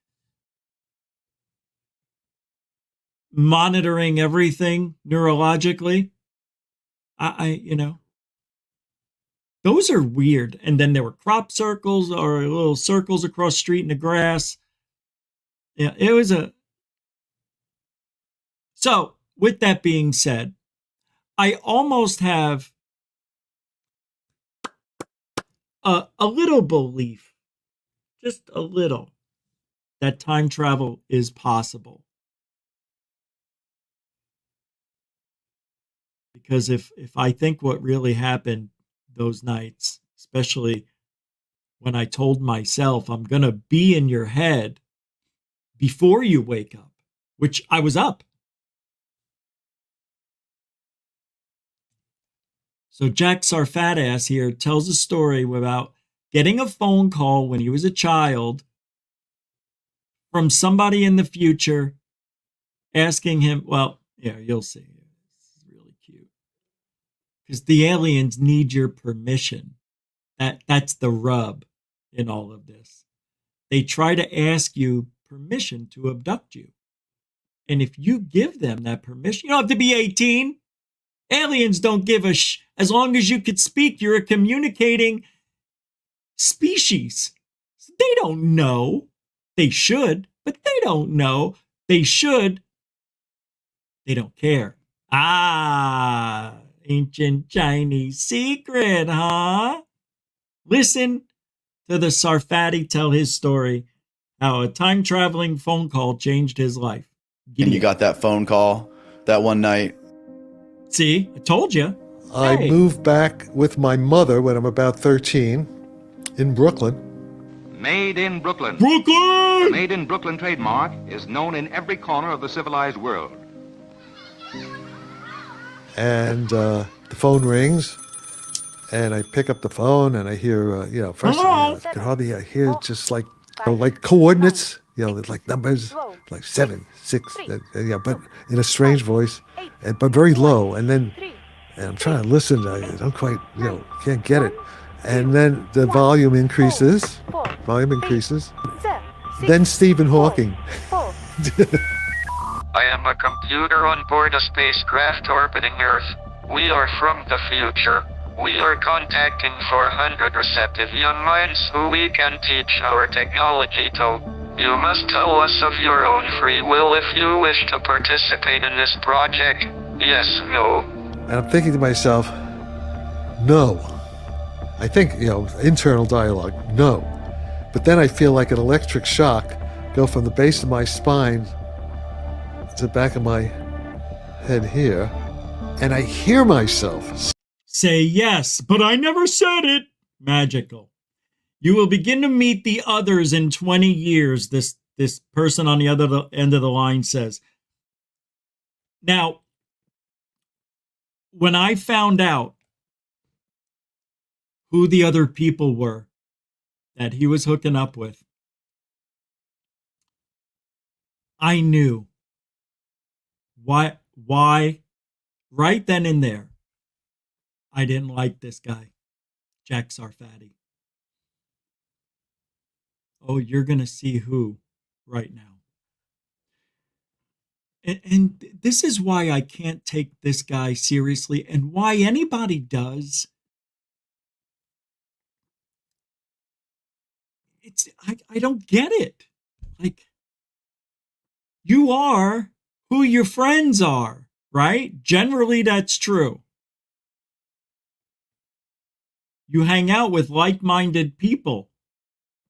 monitoring everything neurologically? Those are weird. And then there were crop circles or little circles across the street in the grass. Yeah, it was So, with that being said, I almost have a little belief, just a little, that time travel is possible. Because if I think what really happened those nights, especially when I told myself I'm going to be in your head before you wake up, which I was up. So Jack Sarfati here tells a story about getting a phone call when he was a child from somebody in the future asking him, well, yeah, you'll see. It's really cute. Because the aliens need your permission. That's the rub in all of this. They try to ask you permission to abduct you. And if you give them that permission, you don't have to be 18. Aliens don't give a as long as you could speak, you're a communicating species. They don't know. They should, but they don't know. They should. They don't care. Ah, ancient Chinese secret, huh? Listen to the Sarfati tell his story, how a time-traveling phone call changed his life. And you got that phone call that one night. See, I told you. I moved back with my mother when I'm about 13 in Brooklyn. Made in Brooklyn. Brooklyn! The Made in Brooklyn trademark is known in every corner of the civilized world. And the phone rings, and I pick up the phone, and I hear, first I can hardly hear just like coordinates, like numbers, like 7, 6, but in a strange voice, but very low. And then I'm trying to listen, I don't quite, can't get it. And then the volume increases. Then Stephen Hawking. I am a computer on board a spacecraft orbiting Earth. We are from the future. We are contacting 400 receptive young minds who we can teach our technology to. You must tell us of your own free will if you wish to participate in this project. Yes, no. And I'm thinking to myself, no. I think, internal dialogue, no. But then I feel like an electric shock go from the base of my spine to the back of my head here, and I hear myself say yes, but I never said it. Magical. You will begin to meet the others in 20 years, this person on the other end of the line says. Now, when I found out who the other people were that he was hooking up with, I knew why right then and there, I didn't like this guy, Jack Sarfati. Oh, you're going to see who right now. And this is why I can't take this guy seriously, and why anybody does. I don't get it. Like, you are who your friends are, right? Generally, that's true. You hang out with like-minded people.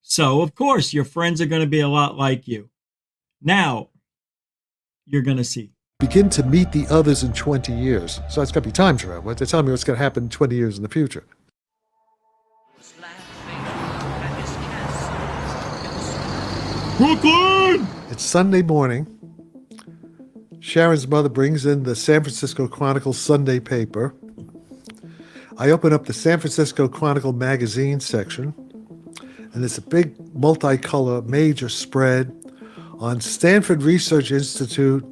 So, of course, your friends are going to be a lot like you. Now, you're going to see. Begin to meet the others in 20 years. So it's going to be time travel. They're telling me what's going to happen 20 years in the future. Brooklyn! It's Sunday morning. Sharon's mother brings in the San Francisco Chronicle Sunday paper. I open up the San Francisco Chronicle magazine section, and it's a big multicolor major spread on Stanford Research Institute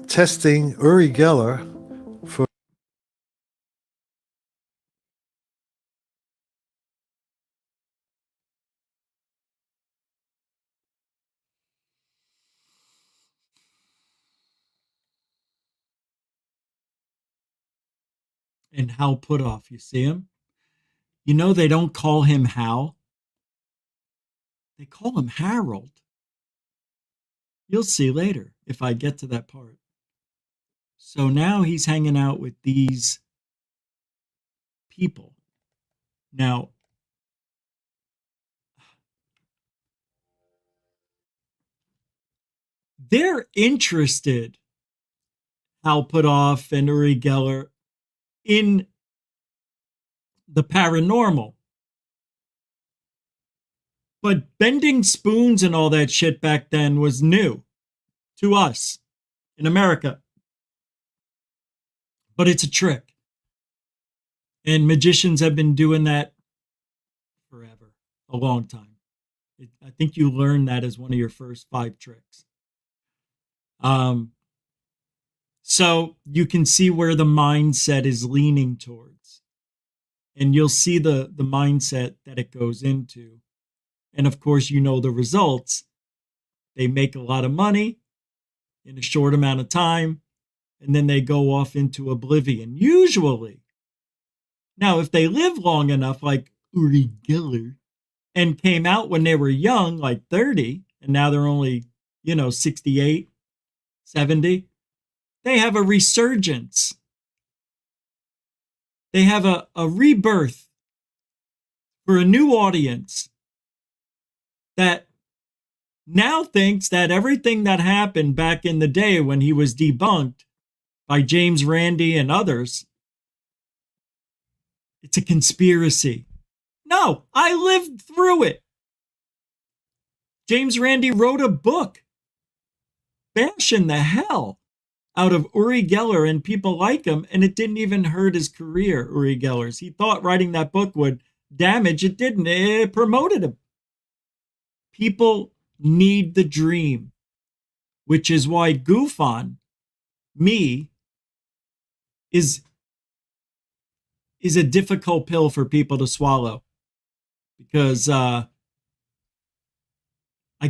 testing Uri Geller for And Hal Puthoff, you see him? You know they don't call him Hal. They call him Harold. You'll see later if I get to that part. So now he's hanging out with these people. Now, they're interested, Hal Puthoff and Uri Geller, in the paranormal. But bending spoons and all that shit back then was new to us in America. But it's a trick. And magicians have been doing that forever, a long time. I think you learned that as one of your first 5 tricks. So you can see where the mindset is leaning towards. And you'll see the mindset that it goes into. And of course, you know the results. They make a lot of money in a short amount of time, and then they go off into oblivion, usually. Now, if they live long enough, like Uri Geller, and came out when they were young, like 30, and now they're only, 68, 70, they have a resurgence. They have a rebirth for a new audience that now thinks that everything that happened back in the day when he was debunked by James Randi and others, it's a conspiracy. No, I lived through it. James Randi wrote a book bashing the hell out of Uri Geller and people like him, and it didn't even hurt his career, Uri Geller's. He thought writing that book would damage. It didn't. It promoted him. People need the dream, which is why Goof On Me is a difficult pill for people to swallow, because I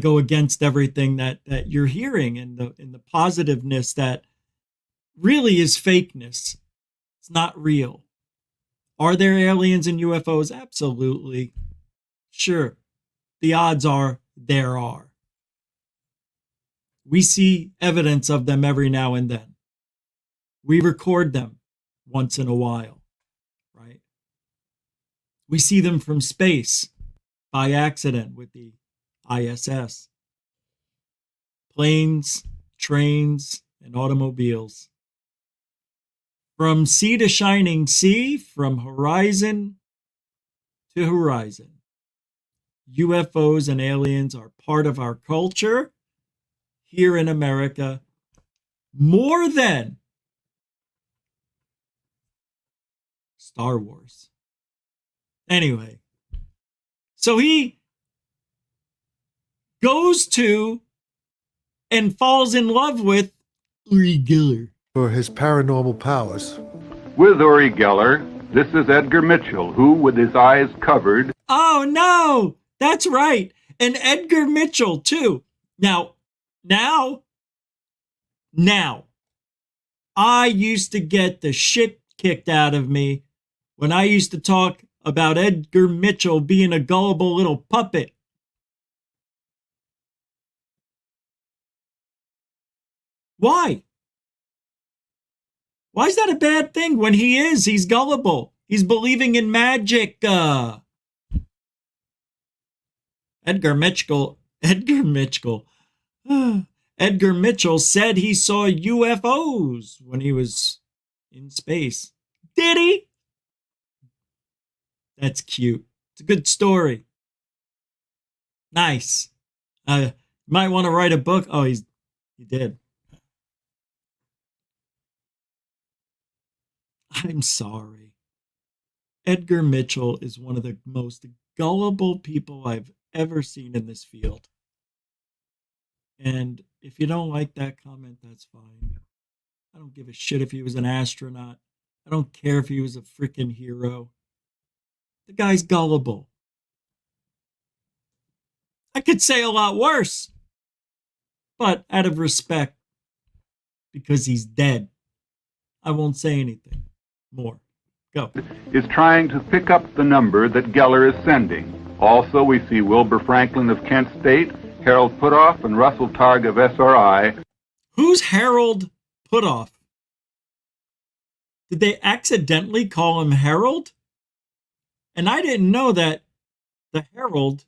go against everything that you're hearing and the positiveness that really is fakeness. It's not real. Are there aliens and UFOs? Absolutely. Sure. The odds are there are. We see evidence of them every now and then. We record them once in a while, right? We see them from space by accident with the ISS. Planes, trains, and automobiles. From sea to shining sea, from horizon to horizon. UFOs and aliens are part of our culture here in America more than Star Wars. Anyway, so he goes to and falls in love with Uri Geller for his paranormal powers. With Uri Geller, this is Edgar Mitchell, who, with his eyes covered... Oh, no! That's right. And Edgar Mitchell, too. Now, I used to get the shit kicked out of me when I used to talk about Edgar Mitchell being a gullible little puppet. Why? Why is that a bad thing when he's gullible? He's believing in magic. Edgar Mitchell said he saw UFOs when he was in space. Did he? That's cute. It's a good story. Nice. Might want to write a book. Oh, he did. I'm sorry. Edgar Mitchell is one of the most gullible people I've ever seen in this field. And if you don't like that comment, that's fine. I don't give a shit if he was an astronaut. I don't care if he was a freaking hero. The guy's gullible. I could say a lot worse. But out of respect, because he's dead, I won't say anything more. Go. Is trying to pick up the number that Geller is sending. Also, we see Wilbur Franklin of Kent State, Harold Putoff, and Russell Targ of SRI. Who's Harold Putoff? Did they accidentally call him Harold? And I didn't know that the Herald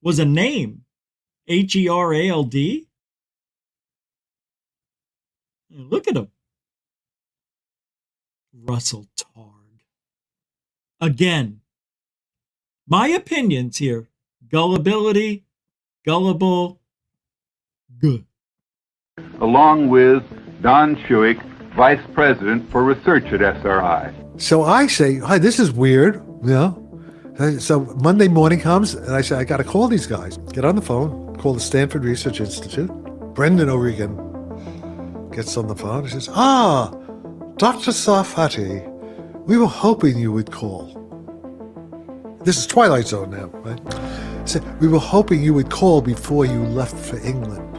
was a name. Herald? Look at him. Russell Targ. Again, my opinions here. Gullibility, gullible, good. Along with Don Schuick, Vice President for Research at SRI. So I say, hi, this is weird, you know. So Monday morning comes, and I say, I got to call these guys. Get on the phone, call the Stanford Research Institute. Brendan O'Regan gets on the phone and says, Dr. Sarfati, we were hoping you would call. This is Twilight Zone now, right? So we were hoping you would call before you left for England.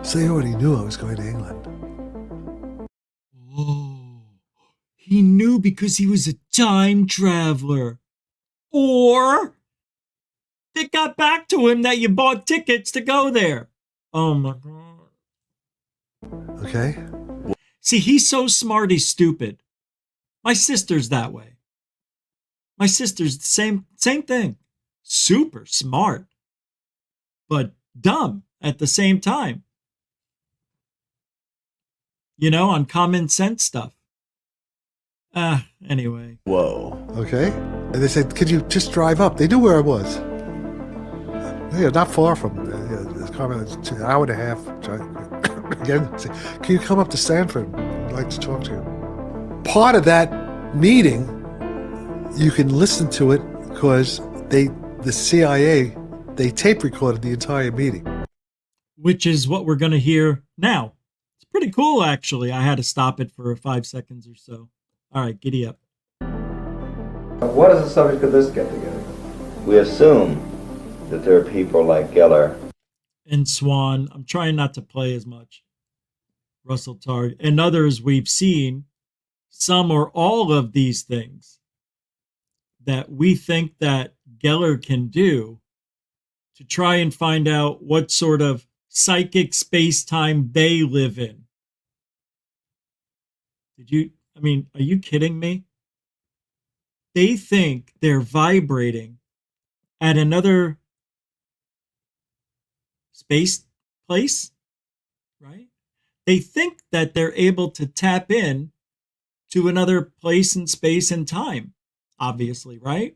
So they already knew I was going to England. Oh, he knew because he was a time traveler. Or they got back to him that you bought tickets to go there. Oh my God. Okay. See, he's so smart, he's stupid. My sister's that way. My sister's the same thing. Super smart, but dumb at the same time. You know, on common sense stuff. Anyway. Whoa. Okay. And they said, could you just drive up? They knew where I was. Yeah, not far from the car. It's an hour and a half. Again, say, can you come up to Stanford? I'd like to talk to you. Part of that meeting, you can listen to it because the CIA, they tape recorded the entire meeting. Which is what we're going to hear now. It's pretty cool, actually. I had to stop it for 5 seconds or so. All right, giddy up. What is the subject of this get-together? We assume that there are people like Geller and Swan. I'm trying not to play as much. Russell Targ and others we've seen, some or all of these things that we think that Geller can do to try and find out what sort of psychic space-time they live in. Are you kidding me? They think they're vibrating at another space place, right? They think that they're able to tap in to another place in space and time, obviously, right?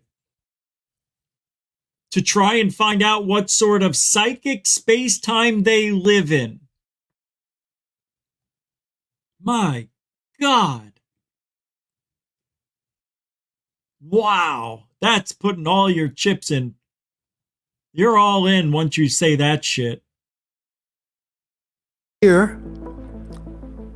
To try and find out what sort of psychic space-time they live in. My God. Wow, that's putting all your chips in. You're all in once you say that shit. Here,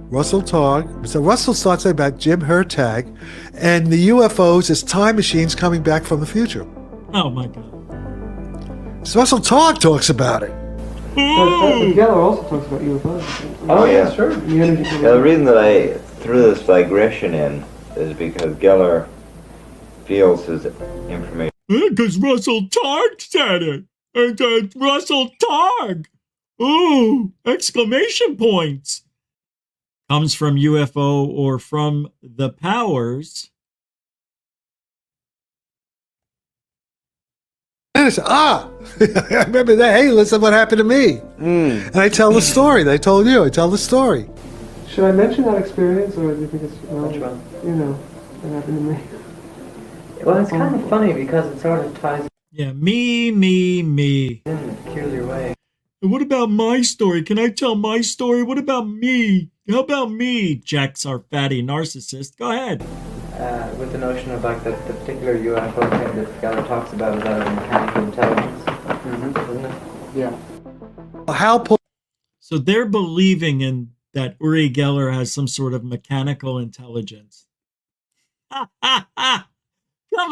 Russell Targ. So Russell starts about Jim Hertag and the UFOs as time machines coming back from the future. Oh my God. So Russell Targ talks about it. Geller also talks about UFOs. Oh yeah, sure. The reason that I threw this digression in is because Geller feels his information. Because Russell Targ said it. And Russell Targ. Ooh, exclamation points. Comes from UFO or from the powers. And I said, I remember that. Hey, listen what happened to me. And I tell the story that I told you. I tell the story. Should I mention that experience, or do you think it's, what happened to me? Well, it's kind of funny because it sort of ties Yeah, me. in a peculiar way. And what about my story? Can I tell my story? What about me? How about me, Jack Sarfati, narcissist? Go ahead. with the notion of like the particular UFO thing that Geller talks about is that of mechanical intelligence, isn't it? Yeah. So they're believing in that Uri Geller has some sort of mechanical intelligence. Come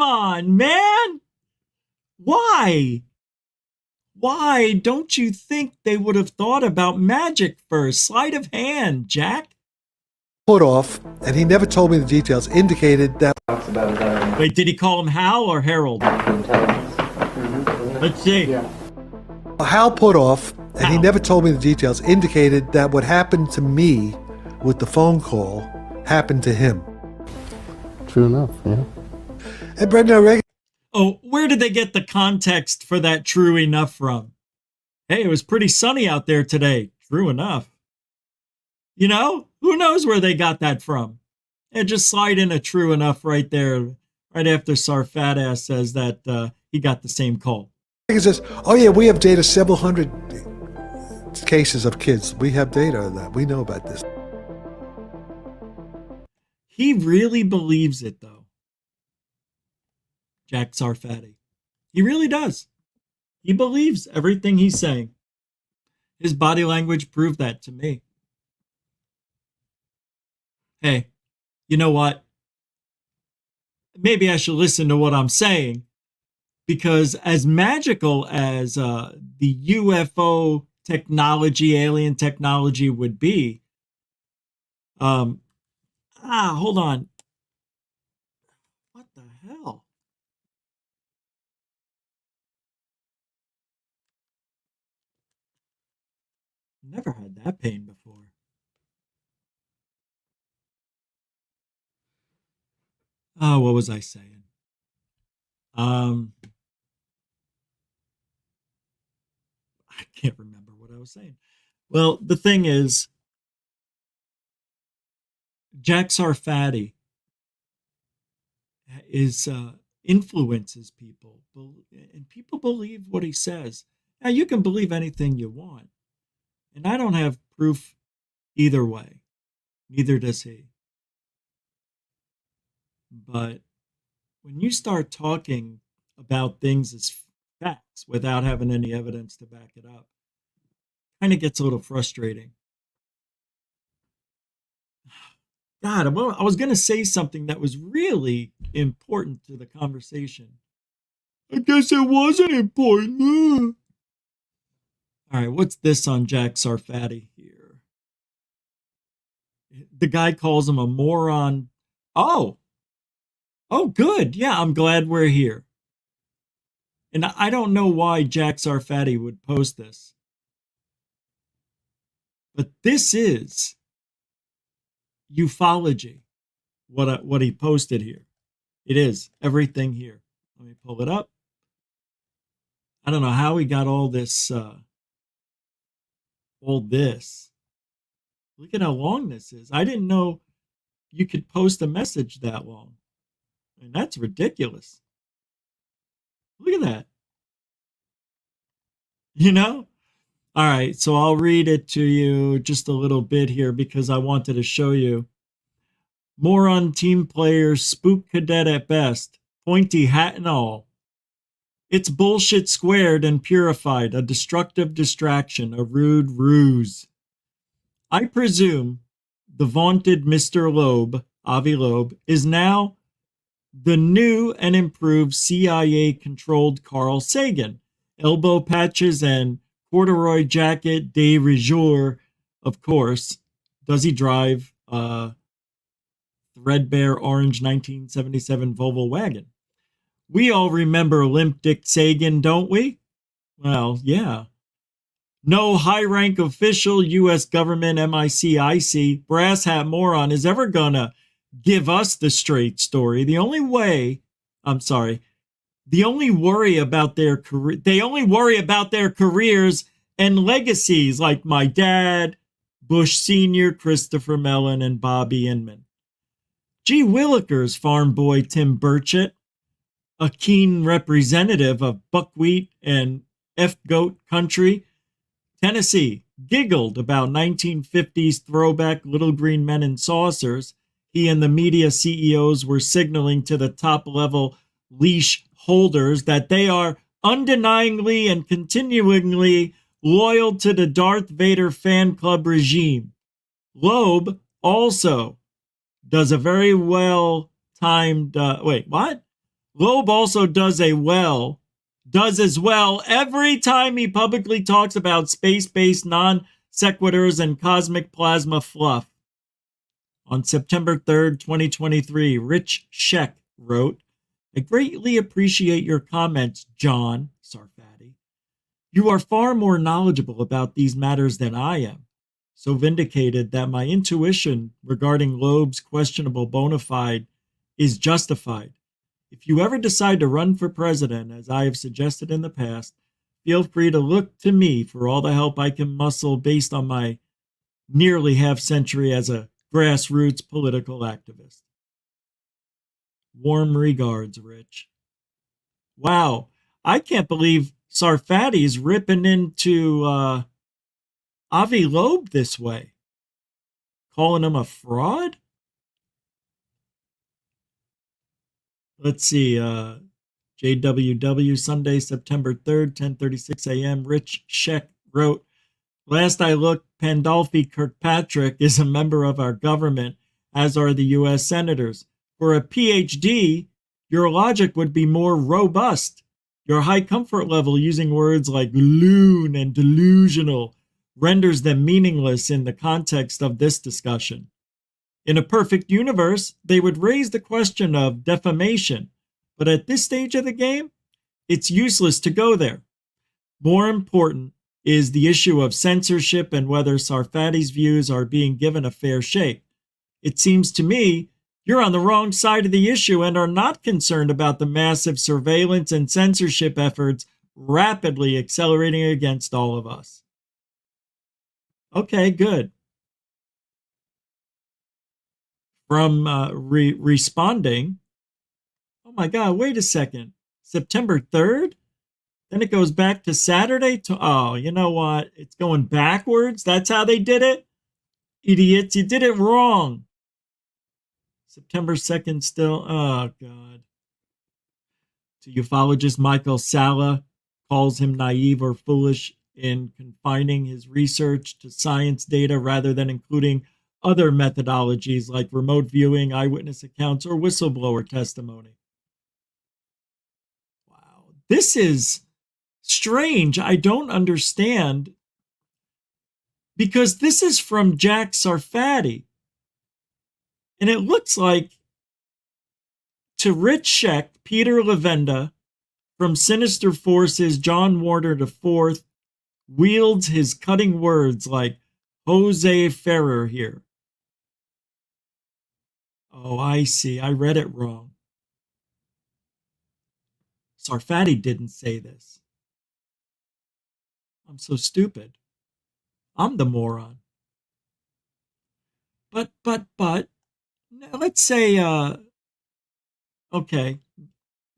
on, man! Why? Why don't you think they would have thought about magic first? Sleight of hand, Jack. Put off, and he never told me the details, indicated that... Wait, did he call him Hal or Harold? Let's see. Yeah. Hal put off, and he never told me the details, indicated that what happened to me with the phone call happened to him. True enough, yeah. And Brendan, oh, where did they get the context for that true enough from? Hey, it was pretty sunny out there today. True enough. You know, who knows where they got that from? And just slide in a true enough right there, right after Sarfati says that he got the same call. He says, oh yeah, we have data, several hundred cases of kids. We have data on that. We know about this. He really believes it, though. Jack Sarfati. He really does. He believes everything he's saying. His body language proved that to me. Hey, you know what? Maybe I should listen to what I'm saying, because as magical as the UFO technology, alien technology would be, hold on. What the hell? Never had that pain before. Oh, what was I saying? I can't remember what I was saying. Well, the thing is, Jack Sarfati is influences people, and people believe what he says. Now, you can believe anything you want, and I don't have proof either way. Neither does he. But when you start talking about things as facts without having any evidence to back it up, kind of gets a little frustrating. God, I was going to say something that was really important to the conversation. I guess it wasn't important. All right, what's this on Jack Sarfati here? The guy calls him a moron. Oh, good. Yeah, I'm glad we're here. And I don't know why Jack Sarfati would post this. But this is ufology, what he posted here. It is everything here. Let me pull it up. I don't know how he got all this. Look at how long this is. I didn't know you could post a message that long. I mean, that's ridiculous. Look at that. You know? All right, so I'll read it to you just a little bit here because I wanted to show you. Moron team players, spook cadet at best, pointy hat and all. It's bullshit squared and purified, a destructive distraction, a rude ruse. I presume the vaunted Mr. Loeb, Avi Loeb, is now the new and improved CIA-controlled Carl Sagan. Elbow patches and corduroy jacket de rigueur, of course. Does he drive a threadbare orange 1977 Volvo wagon? We all remember Limp Dick Sagan, don't we? Well, yeah. No high-rank official, U.S. government, MIC, brass hat moron is ever gonna give us the straight story. They only worry about their careers and legacies, like my dad, Bush Sr., Christopher Mellon, and Bobby Inman. Gee Willikers, farm boy Tim Burchett, a keen representative of buckwheat and F-goat country, Tennessee, giggled about 1950s throwback Little Green Men and Saucers. he and the media CEOs were signaling to the top-level leash holders that they are undeniably and continuingly loyal to the Darth Vader fan club regime. Loeb also does a very well-timed... Loeb also does as well every time he publicly talks about space-based non-sequiturs and cosmic plasma fluff. On September 3rd, 2023, Rich Sheck wrote, "I greatly appreciate your comments, John Sarfati. You are far more knowledgeable about these matters than I am. So vindicated that my intuition regarding Loeb's questionable bona fide is justified. If you ever decide to run for president, as I have suggested in the past, feel free to look to me for all the help I can muscle based on my nearly half-century as a grassroots political activist. Warm regards, Rich." Wow, I can't believe Sarfati's ripping into Avi Loeb this way. Calling him a fraud? Let's see, JWW, Sunday, September 3rd, 10:36 a.m. Rich Sheck wrote, "Last I looked, Pandolfi Kirkpatrick is a member of our government, as are the U.S. senators. For a PhD, your logic would be more robust. Your high comfort level using words like loon and delusional renders them meaningless in the context of this discussion. In a perfect universe, they would raise the question of defamation, but at this stage of the game, it's useless to go there. More important is the issue of censorship and whether Sarfati's views are being given a fair shake. It seems to me you're on the wrong side of the issue and are not concerned about the massive surveillance and censorship efforts rapidly accelerating against all of us." Okay, good. From responding, oh my God, wait a second. September 3rd? Then it goes back to Saturday? Oh, you know what? It's going backwards? That's how they did it? Idiots, you did it wrong. September 2nd still. Oh, God. To ufologist Michael Salla calls him naive or foolish in confining his research to science data rather than including other methodologies like remote viewing, eyewitness accounts, or whistleblower testimony. Wow. This is strange. I don't understand. Because this is from Jack Sarfati. And it looks like to Rich Sheck, Peter Levenda, from Sinister Forces, John Warner IV, wields his cutting words like Jose Ferrer here. Oh, I see. I read it wrong. Sarfati didn't say this. I'm so stupid. I'm the moron. But, let's say, okay,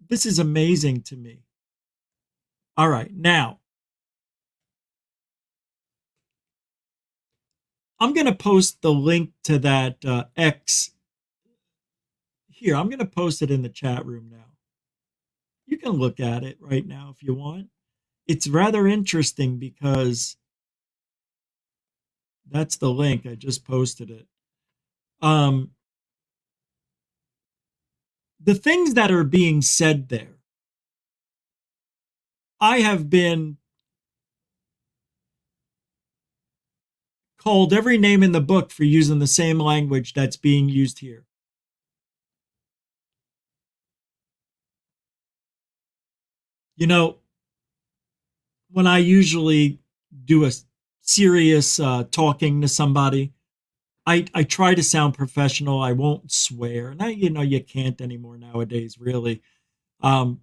this is amazing to me. All right, now, I'm going to post the link to that X. Here, I'm going to post it in the chat room now. You can look at it right now if you want. It's rather interesting because that's the link. I just posted it. The things that are being said there, I have been called every name in the book for using the same language that's being used here. You know, when I usually do a serious talking to somebody, I try to sound professional. I won't swear. Now, you know, you can't anymore nowadays, really. But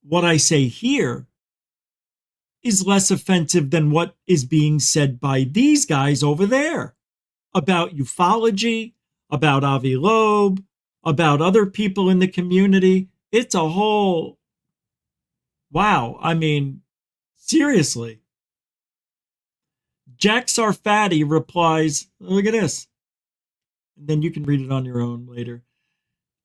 what I say here is less offensive than what is being said by these guys over there about ufology, about Avi Loeb, about other people in the community. It's a whole, wow. I mean, seriously. Jack Sarfati replies, look at this. And then you can read it on your own later.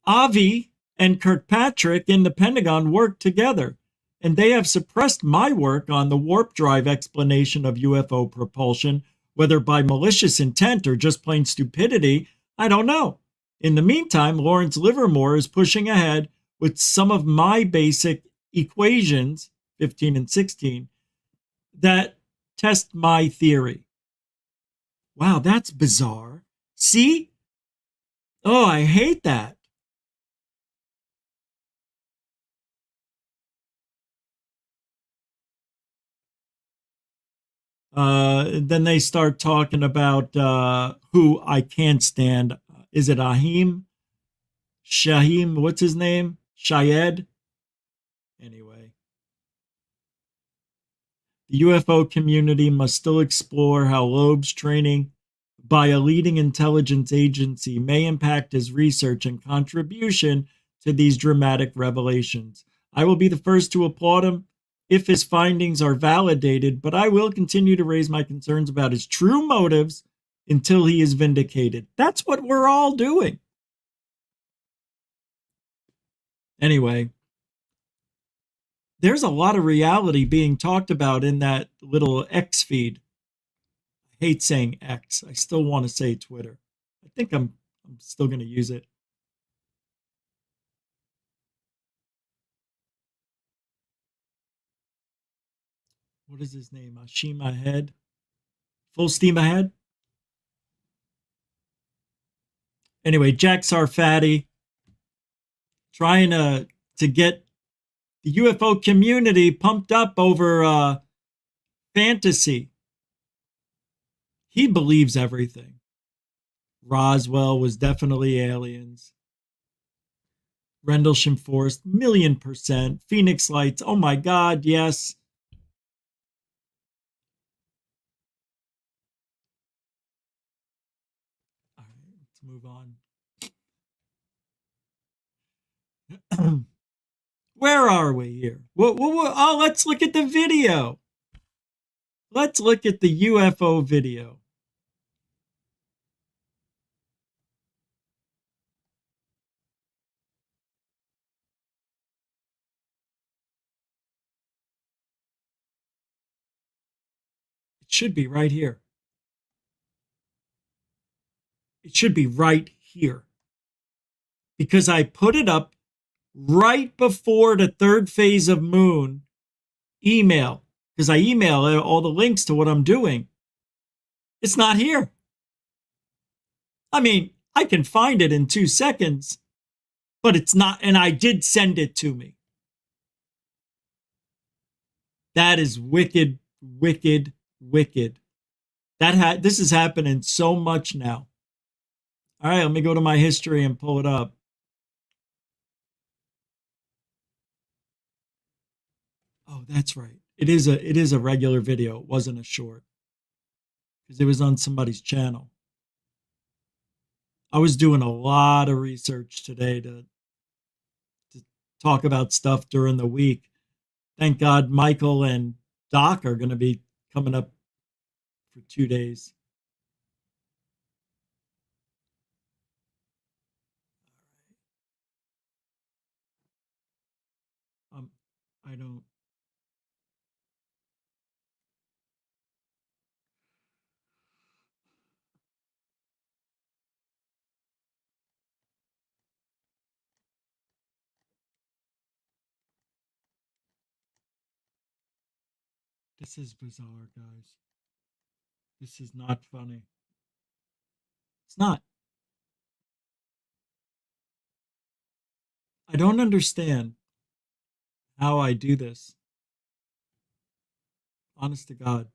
Avi and Kirkpatrick in the Pentagon worked together, and they have suppressed my work on the warp drive explanation of UFO propulsion, whether by malicious intent or just plain stupidity, I don't know. In the meantime, Lawrence Livermore is pushing ahead with some of my basic equations, 15 and 16, that test my theory. Wow, that's bizarre. See? Oh, I hate that. Then they start talking about who I can't stand. Is it Ahim? Shahim? What's his name? Shayed? Anyway. The UFO community must still explore how Loeb's training by a leading intelligence agency may impact his research and contribution to these dramatic revelations. I will be the first to applaud him if his findings are validated, but I will continue to raise my concerns about his true motives until he is vindicated. That's what we're all doing. Anyway, there's a lot of reality being talked about in that little X feed. I hate saying X. I still want to say Twitter. I think I'm still going to use it. What is his name? Ashim Ahead? Full Steam Ahead? Anyway, Jack Sarfati trying to get the UFO community pumped up over fantasy. He believes everything. Roswell was definitely aliens. Rendlesham Forest, 1,000,000%. Phoenix Lights, oh my God, yes. All right, let's move on. Where are we here? Oh, let's look at the video. Let's look at the UFO video. It should be right here. It should be right here. Because I put it up right before the third phase of Moon email. Because I email all the links to what I'm doing. It's not here. I mean, I can find it in 2 seconds, but it's not, and I did send it to me. That is wicked, wicked, wicked. This is happening so much now. All right, let me go to my history and pull it up. Oh, that's right. It is a regular video. It wasn't a short. Because it was on somebody's channel. I was doing a lot of research today to talk about stuff during the week. Thank God Michael and Doc are going to be coming up for 2 days. I don't. This is bizarre, guys. This is not funny. It's not. I don't understand how I do this. Honest to God.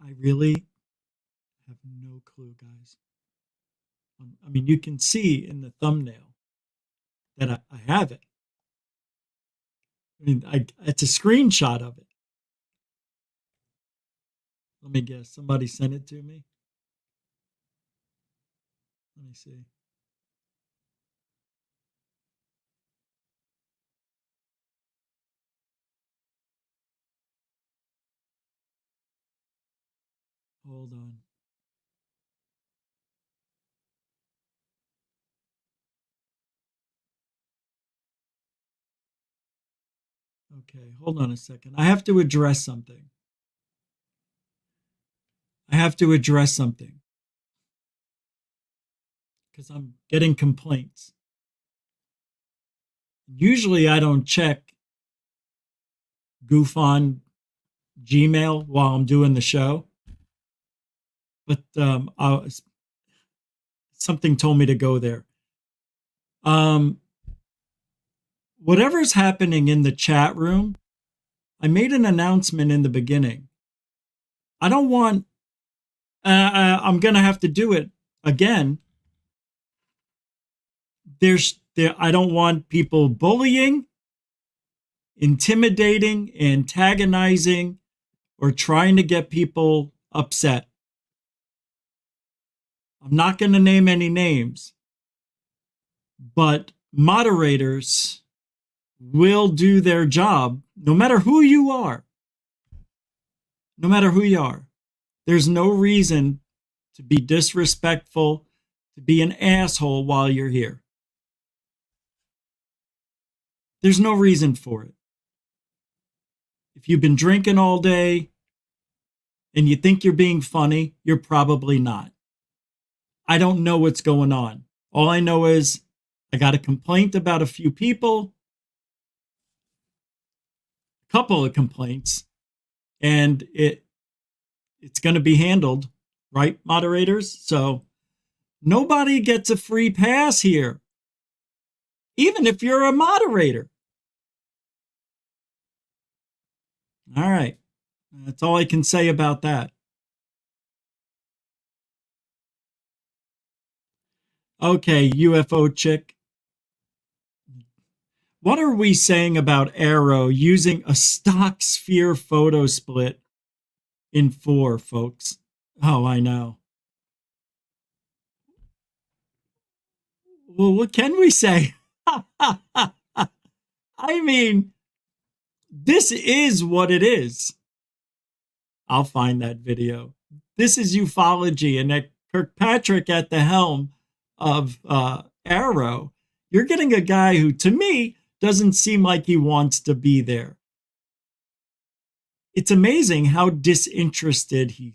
I really have no clue, guys. I mean, you can see in the thumbnail that I have it. I mean, it's a screenshot of it. Let me guess. Somebody sent it to me. Let me see. Hold on. Okay, hold on a second. I have to address something. Because I'm getting complaints. Usually I don't check Goof on Gmail while I'm doing the show. But something told me to go there. Whatever's happening in the chat room, I made an announcement in the beginning. I don't want, I'm going to have to do it again. I don't want people bullying, intimidating, antagonizing, or trying to get people upset. I'm not going to name any names, but moderators will do their job no matter who you are. No matter who you are. There's no reason to be disrespectful, to be an asshole while you're here. There's no reason for it. If you've been drinking all day and you think you're being funny, you're probably not. I don't know what's going on. All I know is I got a complaint about a few people, a couple of complaints, and it's going to be handled, right, moderators? So nobody gets a free pass here, even if you're a moderator. All right. That's all I can say about that. Okay, UFO chick. What are we saying about AARO using a stock sphere photo split in 4, folks? Oh, I know. Well, what can we say? I mean, this is what it is. I'll find that video. This is ufology, and at Kirkpatrick at the helm of AARO, you're getting a guy who, to me, doesn't seem like he wants to be there. It's amazing how disinterested he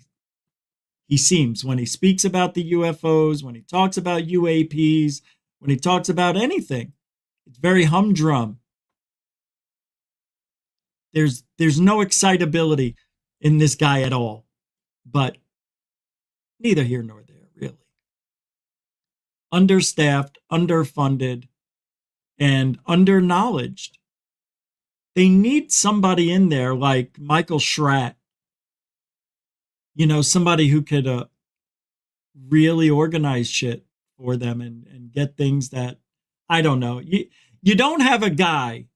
seems when he speaks about the UFOs, when he talks about UAPs, when he talks about anything. It's very humdrum. There's no excitability in this guy at all. But neither here nor there, really. Understaffed, underfunded, and underknowledged. They need somebody in there like Michael Schratt. You know, somebody who could really organize shit for them and get things that, I don't know. You don't have a guy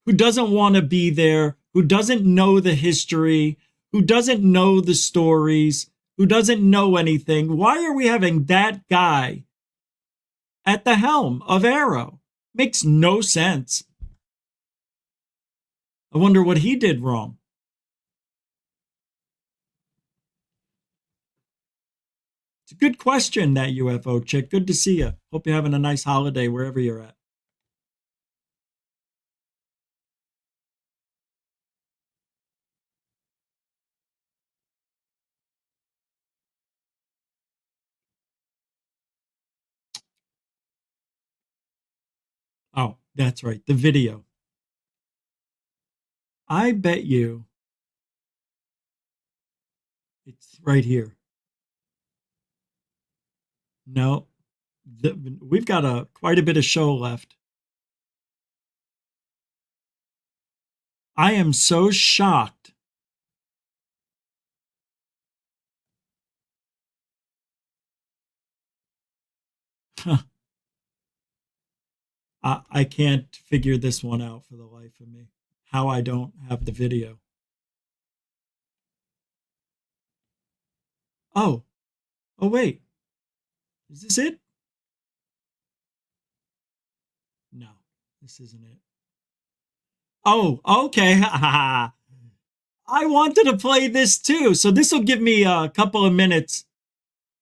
who doesn't want to be there, who doesn't know the history, who doesn't know the stories, who doesn't know anything. Why are we having that guy at the helm of AARO? Makes no sense. I wonder what he did wrong. It's a good question, that UFO chick. Good to see you. Hope you're having a nice holiday wherever you're at. Oh, that's right. The video. I bet you it's right here. No, we've got quite a bit of show left. I am so shocked I can't figure this one out for the life of me. How I don't have the video. Oh wait. Is this it? No, this isn't it. Oh, okay. I wanted to play this too. So this will give me a couple of minutes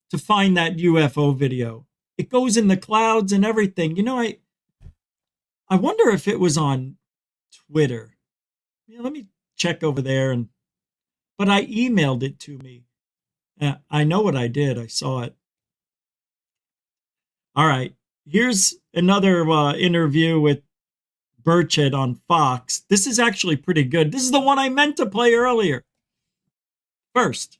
to find that UFO video. It goes in the clouds and everything. You know, I wonder if it was on Twitter. Yeah, let me check over there. But I emailed it to me. I know what I did. I saw it. All right. Here's another interview with Burchett on Fox. This is actually pretty good. This is the one I meant to play earlier. First.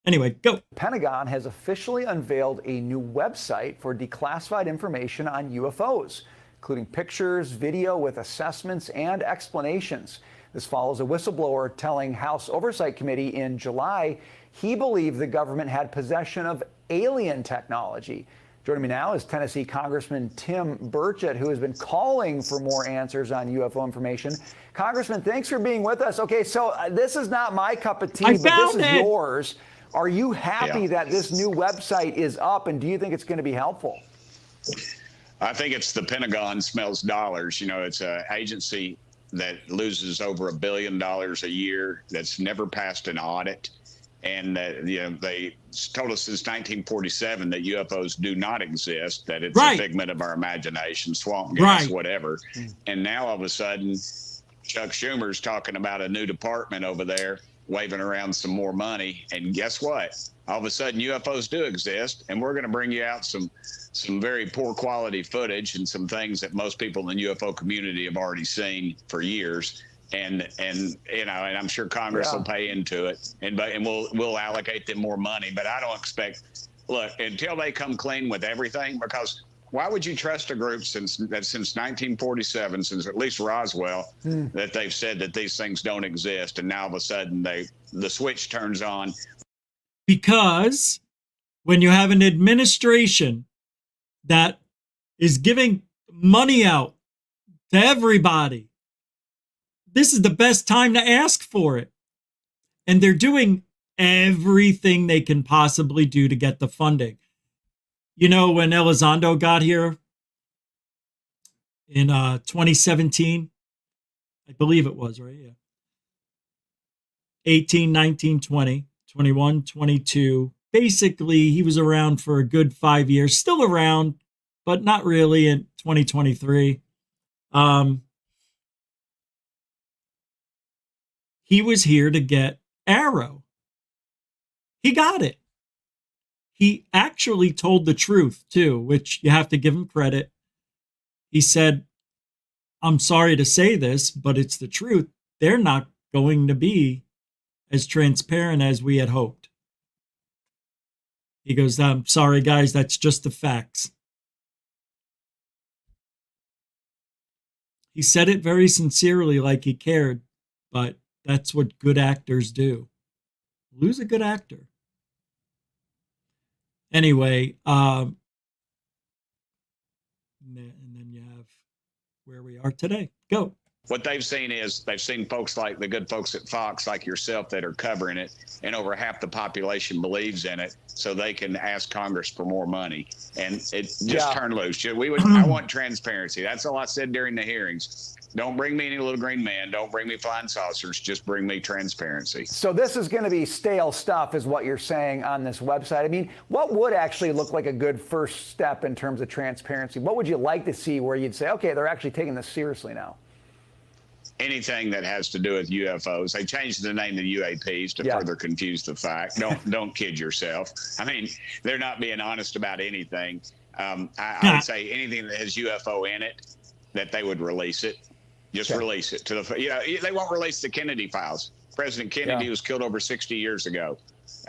Anyway, go. The Pentagon has officially unveiled a new website for declassified information on UFOs, including pictures, video with assessments and explanations. This follows a whistleblower telling House Oversight Committee in July he believed the government had possession of alien technology. Joining me now is Tennessee Congressman Tim Burchett, who has been calling for more answers on UFO information. Congressman, thanks for being with us. Okay, so this is not my cup of tea, but this is yours. Are you happy that this new website is up, and do you think it's going to be helpful? I think it's the Pentagon smells dollars. You know, it's an agency that loses over $1 billion a year, that's never passed an audit. And they told us since 1947 that UFOs do not exist, that it's a figment of our imagination, swamp gas, whatever. And now all of a sudden, Chuck Schumer's talking about a new department over there, waving around some more money. And guess what? All of a sudden, UFOs do exist, and we're going to bring you out some very poor quality footage and some things that most people in the UFO community have already seen for years. And you know, and I'm sure Congress will pay into it, and we'll allocate them more money. But I don't expect, look, until they come clean with everything, because why would you trust a group since 1947, since at least Roswell, that they've said that these things don't exist, and now all of a sudden the switch turns on? Because when you have an administration that is giving money out to everybody, this is the best time to ask for it. And they're doing everything they can possibly do to get the funding. You know, when Elizondo got here in 2017, I believe it was, right? Yeah. 18, 19, 20, 21, 22. Basically, he was around for a good 5 years. Still around, but not really in 2023. He was here to get AARO. He got it. He actually told the truth, too, which you have to give him credit. He said, I'm sorry to say this, but it's the truth. They're not going to be as transparent as we had hoped. He goes, I'm sorry, guys, that's just the facts. He said it very sincerely, like he cared, but that's what good actors do. Lose a good actor. Anyway, and then you have where we are today. Go. What they've seen is they've seen folks like the good folks at Fox, like yourself, that are covering it, and over half the population believes in it, so they can ask Congress for more money, and it just turned loose. I want transparency. That's all I said during the hearings. Don't bring me any little green man. Don't bring me flying saucers. Just bring me transparency. So this is going to be stale stuff, is what you're saying on this website. I mean, what would actually look like a good first step in terms of transparency? What would you like to see where you'd say, okay, they're actually taking this seriously now? Anything that has to do with UFOs. They changed the name to UAPs to further confuse the fact. Don't kid yourself. I mean, they're not being honest about anything. I would say anything that has UFO in it, that they would release it. Just release it to the, they won't release the Kennedy files. President Kennedy was killed over 60 years ago.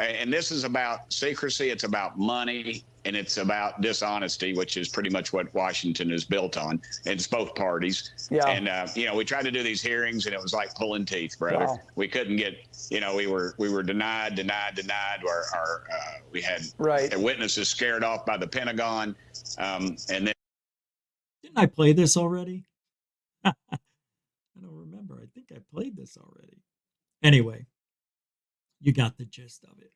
And this is about secrecy. It's about money. and it's about dishonesty, which is pretty much what Washington is built on. And it's both parties. Yeah. And we tried to do these hearings, and it was like pulling teeth, brother. Wow. We couldn't get, we were denied. We had witnesses scared off by the Pentagon, and then. Didn't I play this already? I don't remember. I think I played this already. Anyway, you got the gist of it.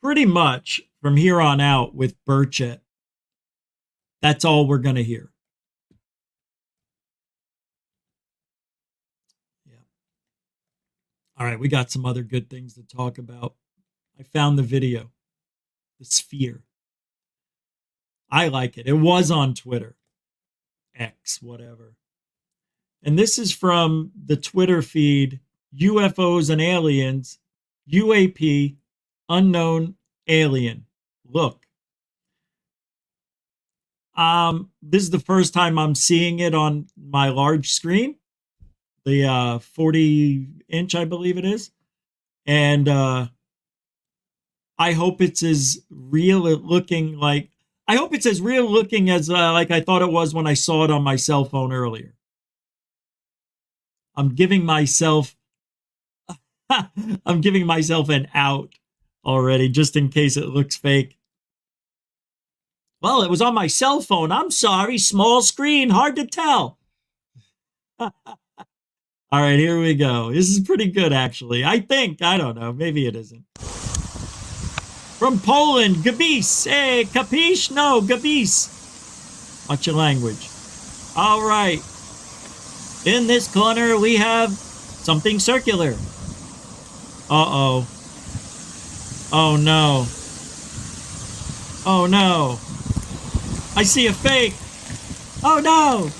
Pretty much from here on out with Burchett, that's all we're going to hear. Yeah. All right, we got some other good things to talk about. I found the video, the sphere. I like it. It was on Twitter, X, whatever. And this is from the Twitter feed, UFOs and Aliens, UAP, Unknown Alien. Look. This is the first time I'm seeing it on my large screen, the 40-inch, I believe it is. And I hope it's as real looking like, I hope it's as real looking as like I thought it was when I saw it on my cell phone earlier. I'm giving myself an out already, just in case it looks fake. Well, it was on my cell phone. I'm sorry. Small screen. Hard to tell. All right, here we go. This is pretty good, actually. I think. I don't know. Maybe it isn't. From Poland, Gabis. Hey, capiche? No, Gabis. Watch your language. All right. In this corner, we have something circular. Uh-oh. Oh, no. Oh, no. I see a fake. Oh, no.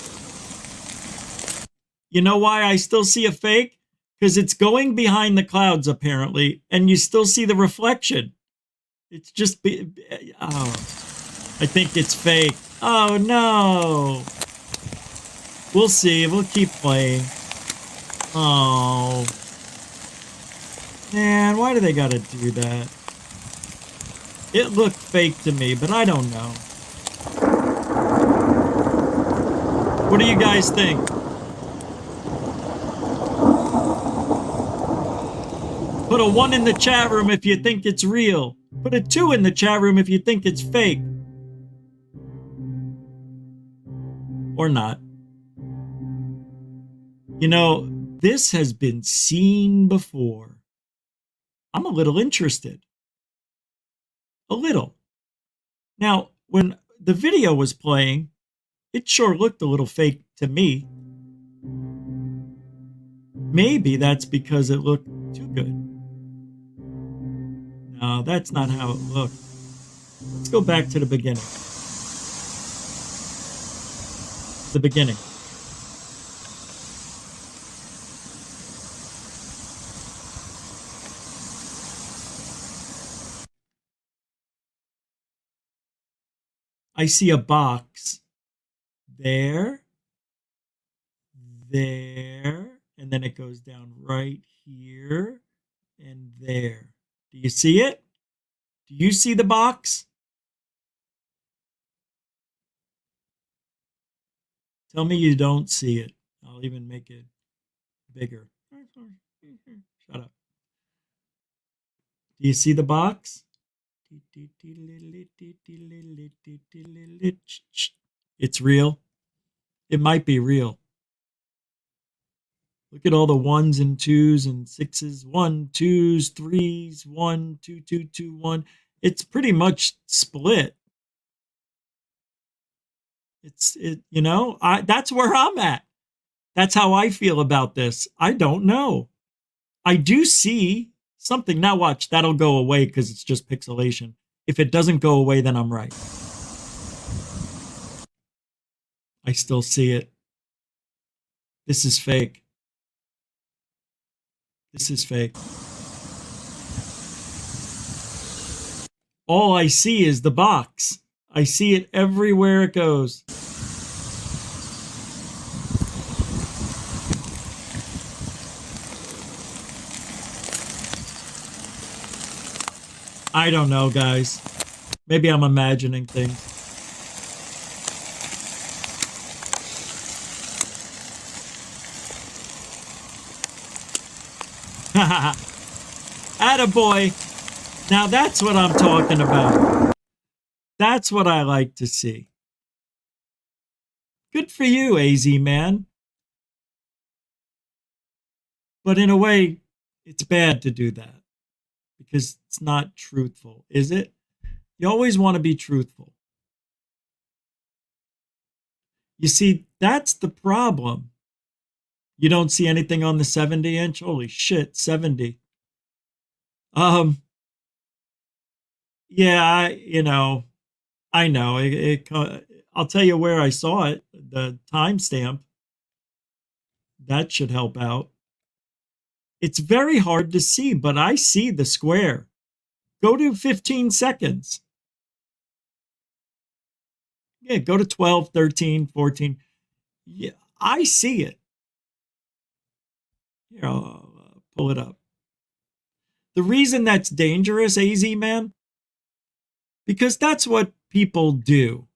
You know why I still see a fake? Because it's going behind the clouds, apparently, and you still see the reflection. It's just... oh. I think it's fake. Oh, no. We'll see. We'll keep playing. Oh. Man, why do they gotta do that? It looked fake to me, but I don't know. What do you guys think? Put a 1 in the chat room if you think it's real. Put a 2 in the chat room if you think it's fake. Or not. You know, this has been seen before. I'm a little interested. A little. Now, when the video was playing, it sure looked a little fake to me. Maybe that's because it looked too good. No, that's not how it looked. Let's go back to the beginning. The beginning. I see a box there, and then it goes down right here and there. Do you see it? Do you see the box? Tell me you don't see it. I'll even make it bigger. Shut up. Do you see the box? It's real. It might be real. Look at all the 1s and 2s and 6s. 1, 2s, 3s, 1, 2, 2, 2, 1. It's pretty much split. That's where I'm at. That's how I feel about this. I don't know. I do see something. Now watch, that'll go away because it's just pixelation. If it doesn't go away, then I'm right. I still see it. This is fake. This is fake. All I see is the box. I see it everywhere it goes. I don't know, guys. Maybe I'm imagining things. Attaboy. Now that's what I'm talking about. That's what I like to see. Good for you, AZ man. But in a way, it's bad to do that because it's not truthful, is it? You always want to be truthful. You see, that's the problem. You don't see anything on the 70-inch? Holy shit, 70. Yeah, I know. I'll tell you where I saw it. The timestamp. That should help out. It's very hard to see, but I see the square. Go to 15 seconds. Yeah, go to 12, 13, 14. Yeah, I see it. Here, I'll pull it up. The reason that's dangerous, AZ man, because that's what people do.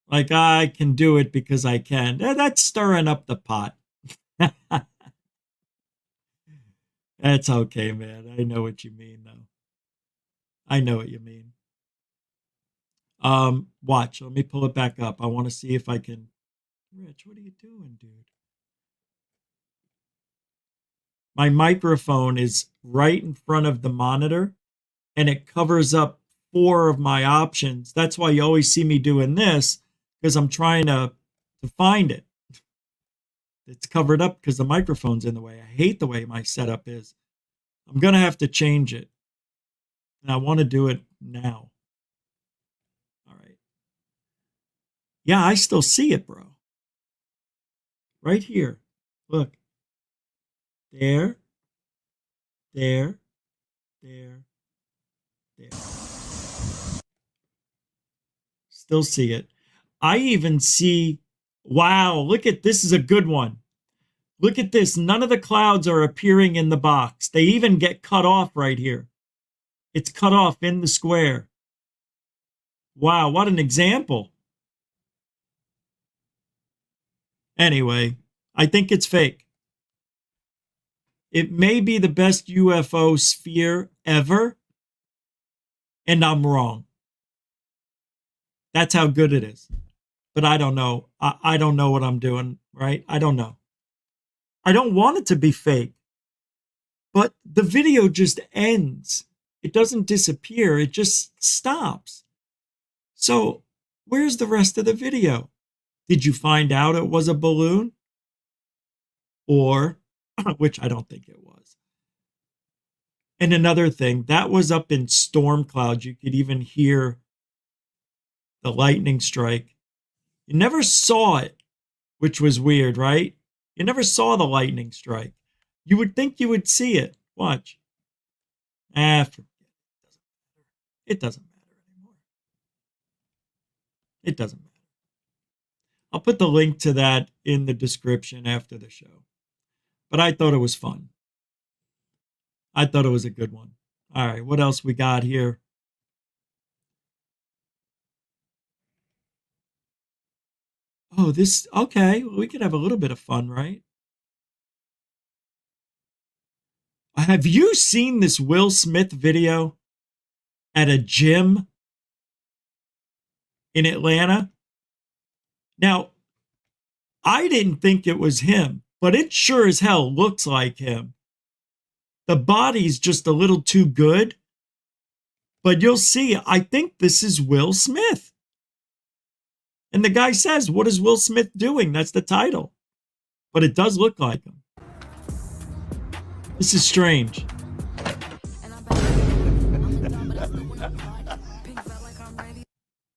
Like, I can do it because I can. That's stirring up the pot. That's okay, man. I know what you mean, though. I know what you mean. Watch. Let me pull it back up. I want to see if I can. Rich, what are you doing, dude? My microphone is right in front of the monitor, and it covers up 4 of my options. That's why you always see me doing this, because I'm trying to find it. It's covered up because the microphone's in the way. I hate the way my setup is. I'm going to have to change it. And I want to do it now. All right. Yeah, I still see it, bro. Right here. Look. There. There. There. There. Still see it. I even see, wow, look at this is a good one. Look at this. None of the clouds are appearing in the box. They even get cut off right here. It's cut off in the square. Wow, what an example. Anyway, I think it's fake. It may be the best UFO sphere ever, and I'm wrong. That's how good it is. But I don't know. I don't know what I'm doing, right? I don't know. I don't want it to be fake. But the video just ends. It doesn't disappear. It just stops. So where's the rest of the video? Did you find out it was a balloon? Or, which I don't think it was. And another thing, that was up in storm clouds. You could even hear the lightning strike. You never saw it, which was weird, right? You never saw the lightning strike. You would think you would see it. Watch. It doesn't matter anymore. It doesn't matter. I'll put the link to that in the description after the show. But I thought it was fun. I thought it was a good one. All right, what else we got here? Oh, this, okay, well, we could have a little bit of fun, right? Have you seen this Will Smith video at a gym in Atlanta? Now, I didn't think it was him, but it sure as hell looks like him. The body's just a little too good, but you'll see, I think this is Will Smith. And the guy says, what is Will Smith doing? That's the title. But it does look like him. This is strange.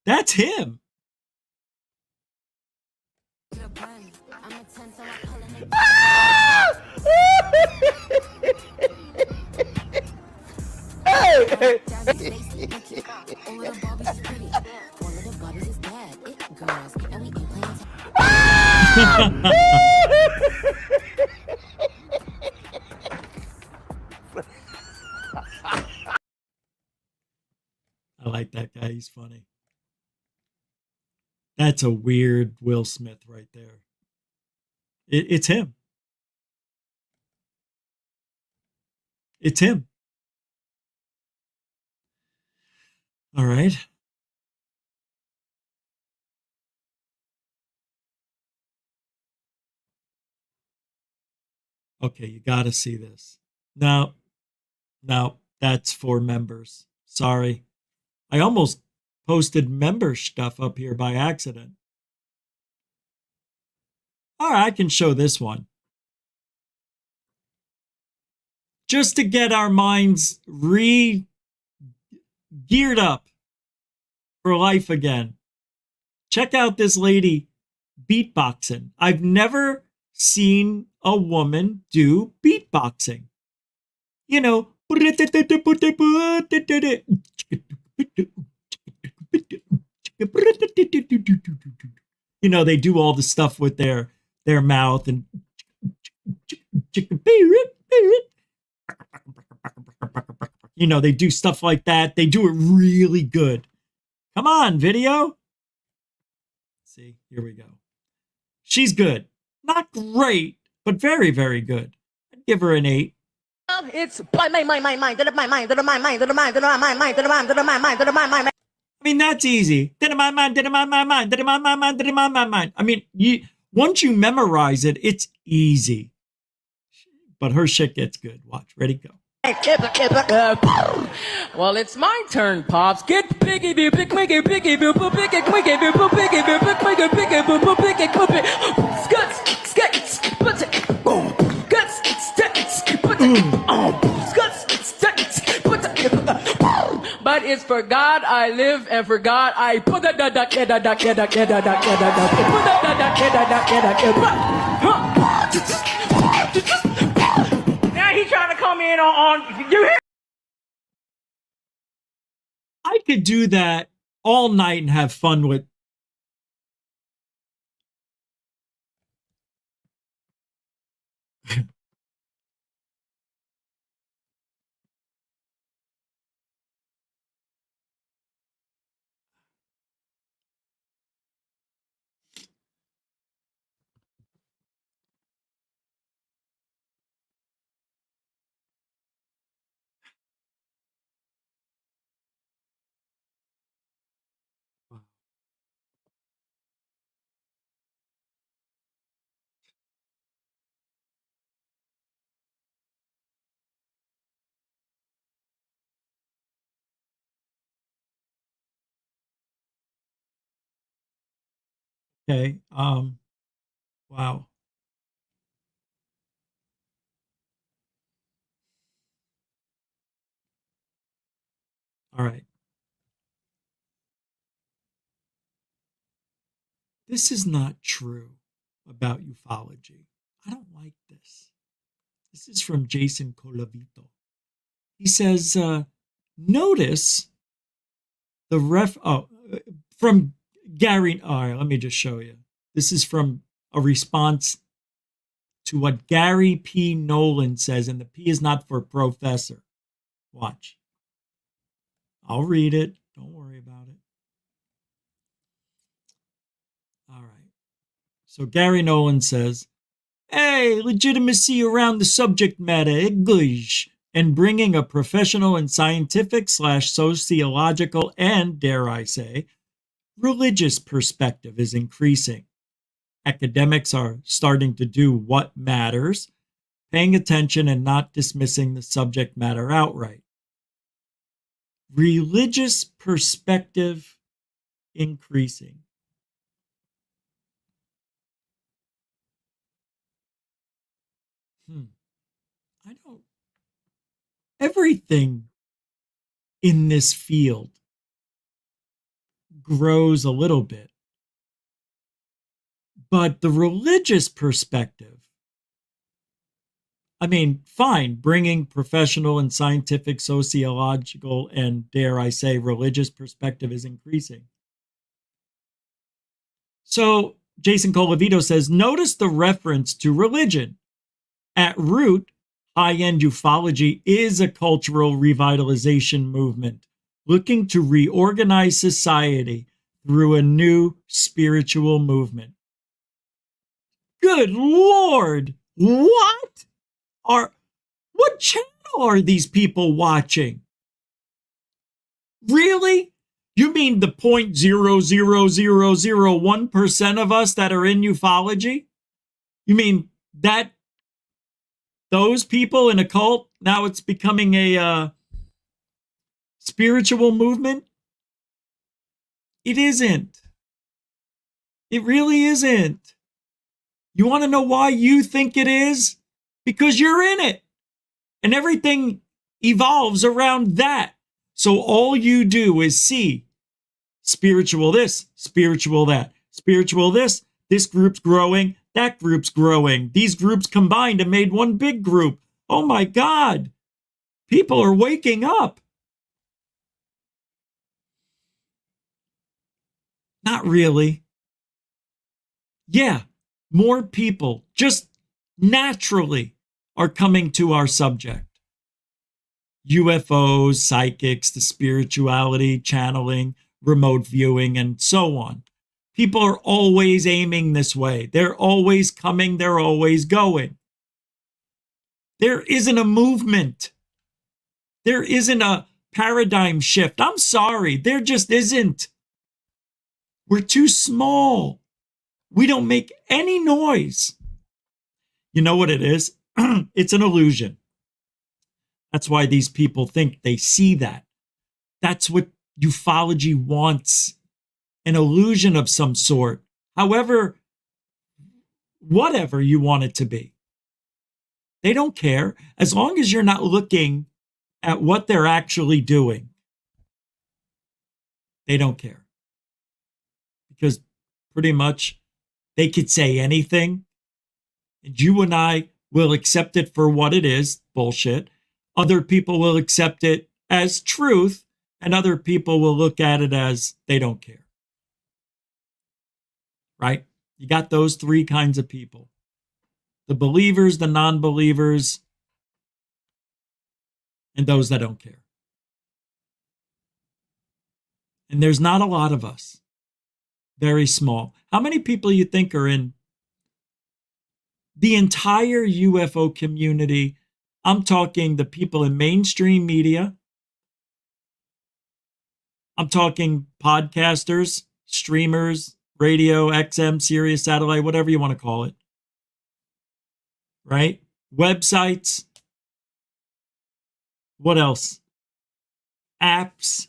That's him. Hey! I I like that guy. He's funny. That's a weird Will Smith right there. It's him. It's him. All right. Okay, you got to see this. No, that's for members. Sorry. I almost posted member stuff up here by accident. All right, I can show this one. Just to get our minds geared up for life again. Check out this lady beatboxing. I've never seen a woman do beatboxing. You know, they do all the stuff with their mouth and they do stuff like that. They do it really good. Come on, video. See, here we go. She's good. Not great, but very, very good. I'd give her an 8. It's my mind. I mean, that's easy. I mean, once you memorize it, it's easy. But her shit gets good. Watch. Ready, go. Well, it's my turn, Pops. Get piggy, boo, pick, piggy, piggy, boo, boo, pick it, piggy, boo, boo, piggy, boo, pick, piggy, piggy, boo, boo, pick it, put it, skuts, skets, put it, boom, guts, skets, put it, skuts, skets, put it, but it's for God I live and for God I put it, now he's trying to come in on you hear? I could do that all night and have fun with. Okay. Wow. All right. This is not true about ufology. I don't like this. This is from Jason Colavito. He says, notice the from Gary. All right, let me just show you. This is from a response to what Gary P. Nolan says, and the P is not for professor. Watch. I'll read it. Don't worry about it. All right. So Gary Nolan says, hey, legitimacy around the subject matter, English, and bringing a professional and scientific / sociological and, dare I say, religious perspective is increasing. Academics are starting to do what matters, paying attention and not dismissing the subject matter outright. Religious perspective increasing. I don't. Everything in this field grows a little bit. But the religious perspective, I mean, fine, bringing professional and scientific, sociological, and dare I say, religious perspective is increasing. So Jason Colavito says, notice the reference to religion. At root, high-end ufology is a cultural revitalization movement, looking to reorganize society through a new spiritual movement. Good Lord! What channel are these people watching? Really? You mean the 0.00001% of us that are in ufology? You mean that those people in a cult, now it's becoming a spiritual movement? It isn't. It really isn't. You want to know why you think it is? Because you're in it. And everything evolves around that. So all you do is see spiritual this, spiritual that, spiritual this group's growing, that group's growing. These groups combined and made one big group. Oh my God. People are waking up. Not really. Yeah, more people just naturally are coming to our subject. UFOs, psychics, the spirituality, channeling, remote viewing, and so on. People are always aiming this way. They're always coming. They're always going. There isn't a movement. There isn't a paradigm shift. I'm sorry. There just isn't. We're too small. We don't make any noise. You know what it is? It's an illusion. That's why these people think they see that. That's what ufology wants. An illusion of some sort. However, whatever you want it to be. They don't care as long as you're not looking at what they're actually doing. They don't care. Because pretty much they could say anything and you and I will accept it for what it is, bullshit. Other people will accept it as truth, and other people will look at it as they don't care. Right? You got those three kinds of people. The believers, the non-believers, and those that don't care. And there's not a lot of us. Very small. How many people you think are in the entire UFO community? I'm talking the people in mainstream media. I'm talking podcasters, streamers, radio, XM, Sirius, satellite, whatever you want to call it. Right? Websites. What else? Apps.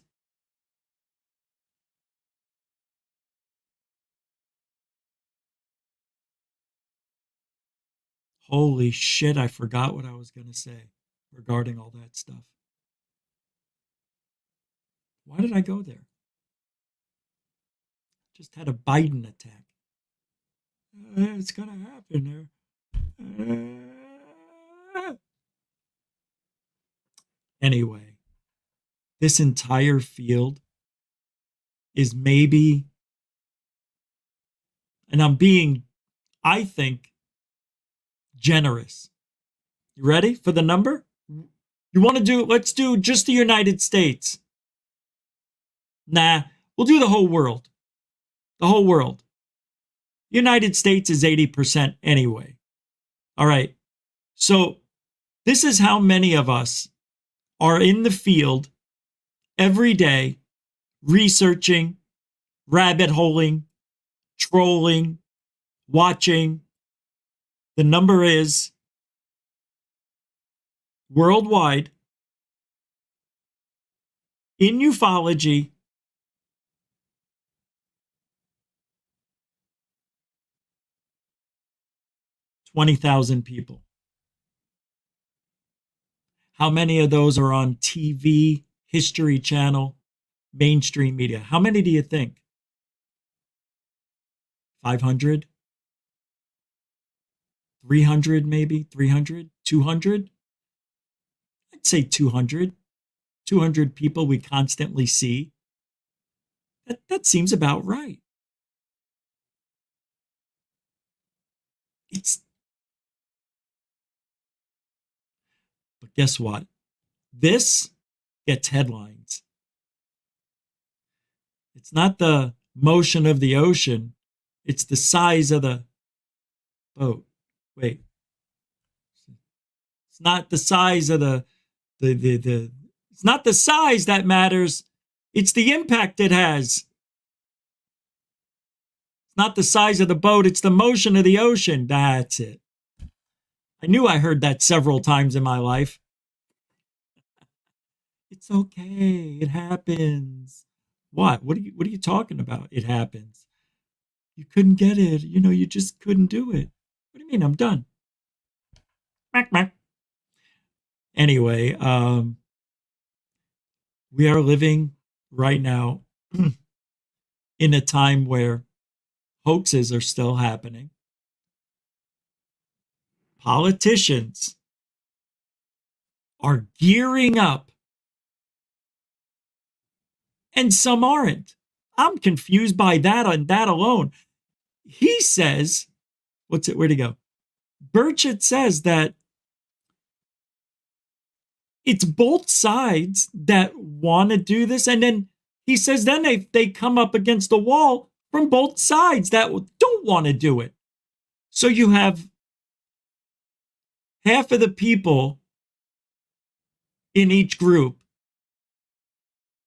Holy shit, I forgot what I was going to say regarding all that stuff. Why did I go there? Just had a Biden attack. It's going to happen there. Anyway, this entire field is maybe, and I'm being, I think, generous. You ready for the number? You want to do, let's do just the United States. Nah, we'll do the whole world. The whole world. United States is 80% anyway. All right. So this is how many of us are in the field every day, researching, rabbit holing, trolling, watching. The number is worldwide in ufology, 20,000 people. How many of those are on TV, History Channel, mainstream media? How many do you think? 500? 300 maybe? 300? 200? I'd say 200. 200 people we constantly see. That seems about right. But guess what? This gets headlines. It's not the motion of the ocean. It's the size of the boat. Wait. It's not the size of the it's not the size that matters. It's the impact it has. It's not the size of the boat. It's the motion of the ocean. That's it. I knew I heard that several times in my life. It's okay. It happens. What? What are you talking about? It happens. You couldn't get it. You just couldn't do it. What do you mean? I'm done. Anyway, we are living right now in a time where hoaxes are still happening. Politicians are gearing up, and some aren't. I'm confused by that on that alone. He says, where'd he go? Burchett says that it's both sides that want to do this, and then he says then they come up against the wall from both sides that don't want to do it. So you have half of the people in each group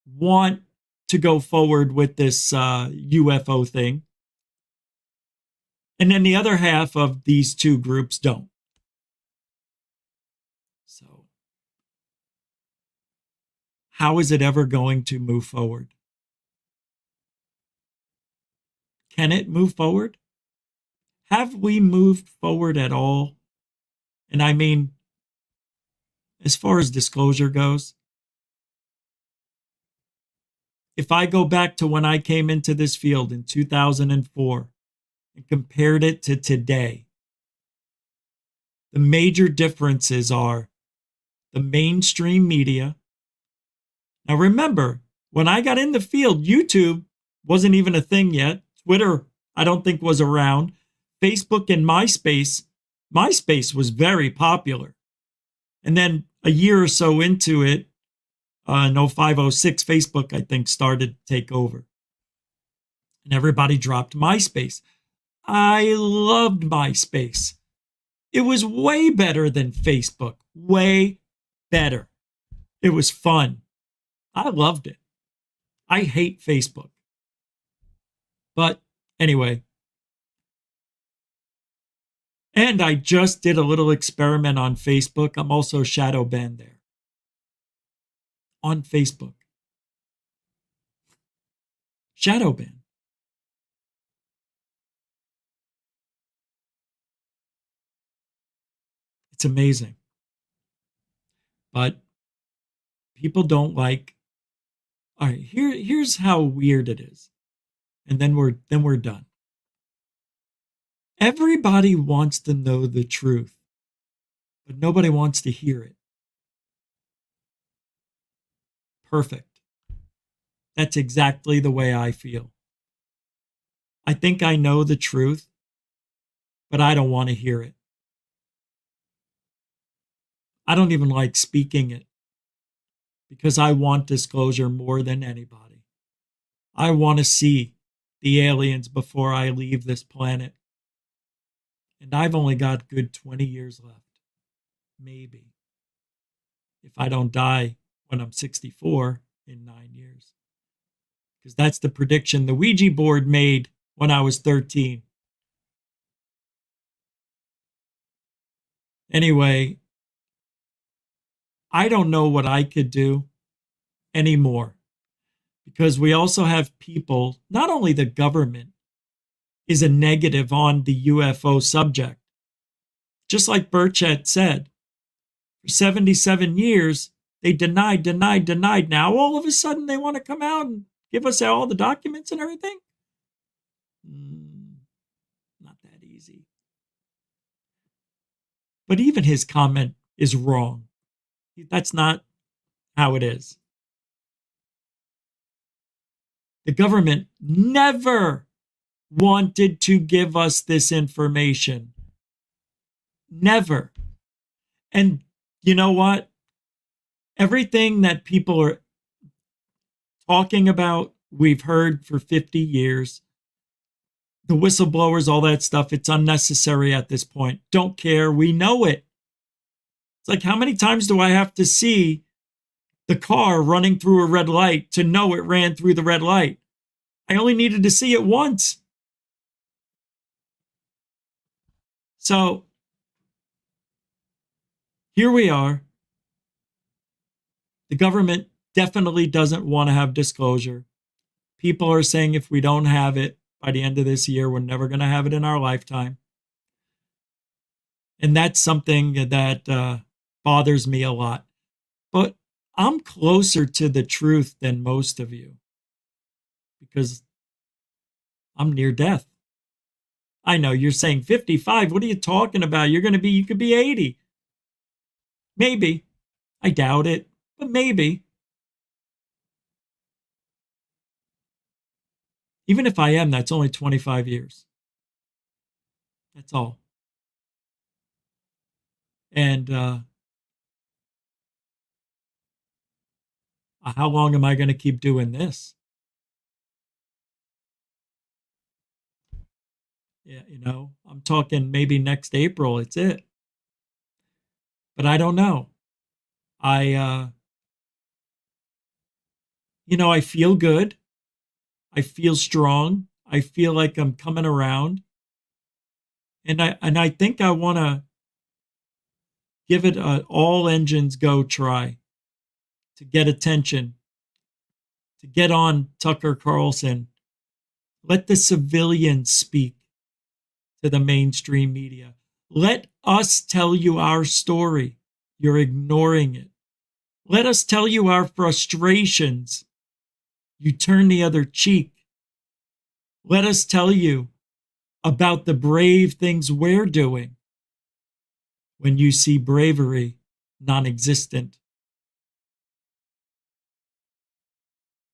want to go forward with this UFO thing, and then the other half of these two groups don't. So how is it ever going to move forward? Can it move forward? Have we moved forward at all? And I mean, as far as disclosure goes, if I go back to when I came into this field in 2004 and compared it to today, the major differences are the mainstream media. Now remember, when I got in the field, YouTube wasn't even a thing yet. Twitter, I don't think, was around. Facebook and MySpace was very popular. And then a year or so into it, in 0506, Facebook, I think, started to take over. And everybody dropped MySpace. I loved MySpace. It was way better than Facebook. Way better. It was fun. I loved it. I hate Facebook. But anyway. And I just did a little experiment on Facebook. I'm also shadow banned there. On Facebook. Shadow ban. It's amazing. But people don't like. All right, here's how weird it is. And then we're done. Everybody wants to know the truth, but nobody wants to hear it. Perfect. That's exactly the way I feel. I think I know the truth, but I don't want to hear it. I don't even like speaking it because I want disclosure more than anybody. I want to see the aliens before I leave this planet. And I've only got good 20 years left. Maybe. If I don't die when I'm 64 in 9 years. Because that's the prediction the Ouija board made when I was 13. Anyway, I don't know what I could do anymore. Because we also have people, not only the government is a negative on the UFO subject. Just like Burchett said, for 77 years, they denied. Now all of a sudden they want to come out and give us all the documents and everything? Not that easy. But even his comment is wrong. That's not how it is. The government never wanted to give us this information. Never. And you know what? Everything that people are talking about we've heard for 50 years. The whistleblowers, all that stuff, it's unnecessary at this point. Don't care. We know it. It's like, how many times do I have to see the car running through a red light to know it ran through the red light? I only needed to see it once. So here we are. The government definitely doesn't want to have disclosure. People are saying if we don't have it by the end of this year, we're never going to have it in our lifetime. And that's something that bothers me a lot. But I'm closer to the truth than most of you because I'm near death. I know you're saying 55. What are you talking about? You could be 80. Maybe. I doubt it, but maybe. Even if I am, that's only 25 years. That's all. And how long am I going to keep doing this? Yeah, I'm talking maybe next April. It's it. But I don't know. I feel good. I feel strong. I feel like I'm coming around. And I think I want to give it an all engines go try to get attention, to get on Tucker Carlson. Let the civilians speak to the mainstream media. Let us tell you our story. You're ignoring it. Let us tell you our frustrations. You turn the other cheek. Let us tell you about the brave things we're doing when you see bravery non-existent.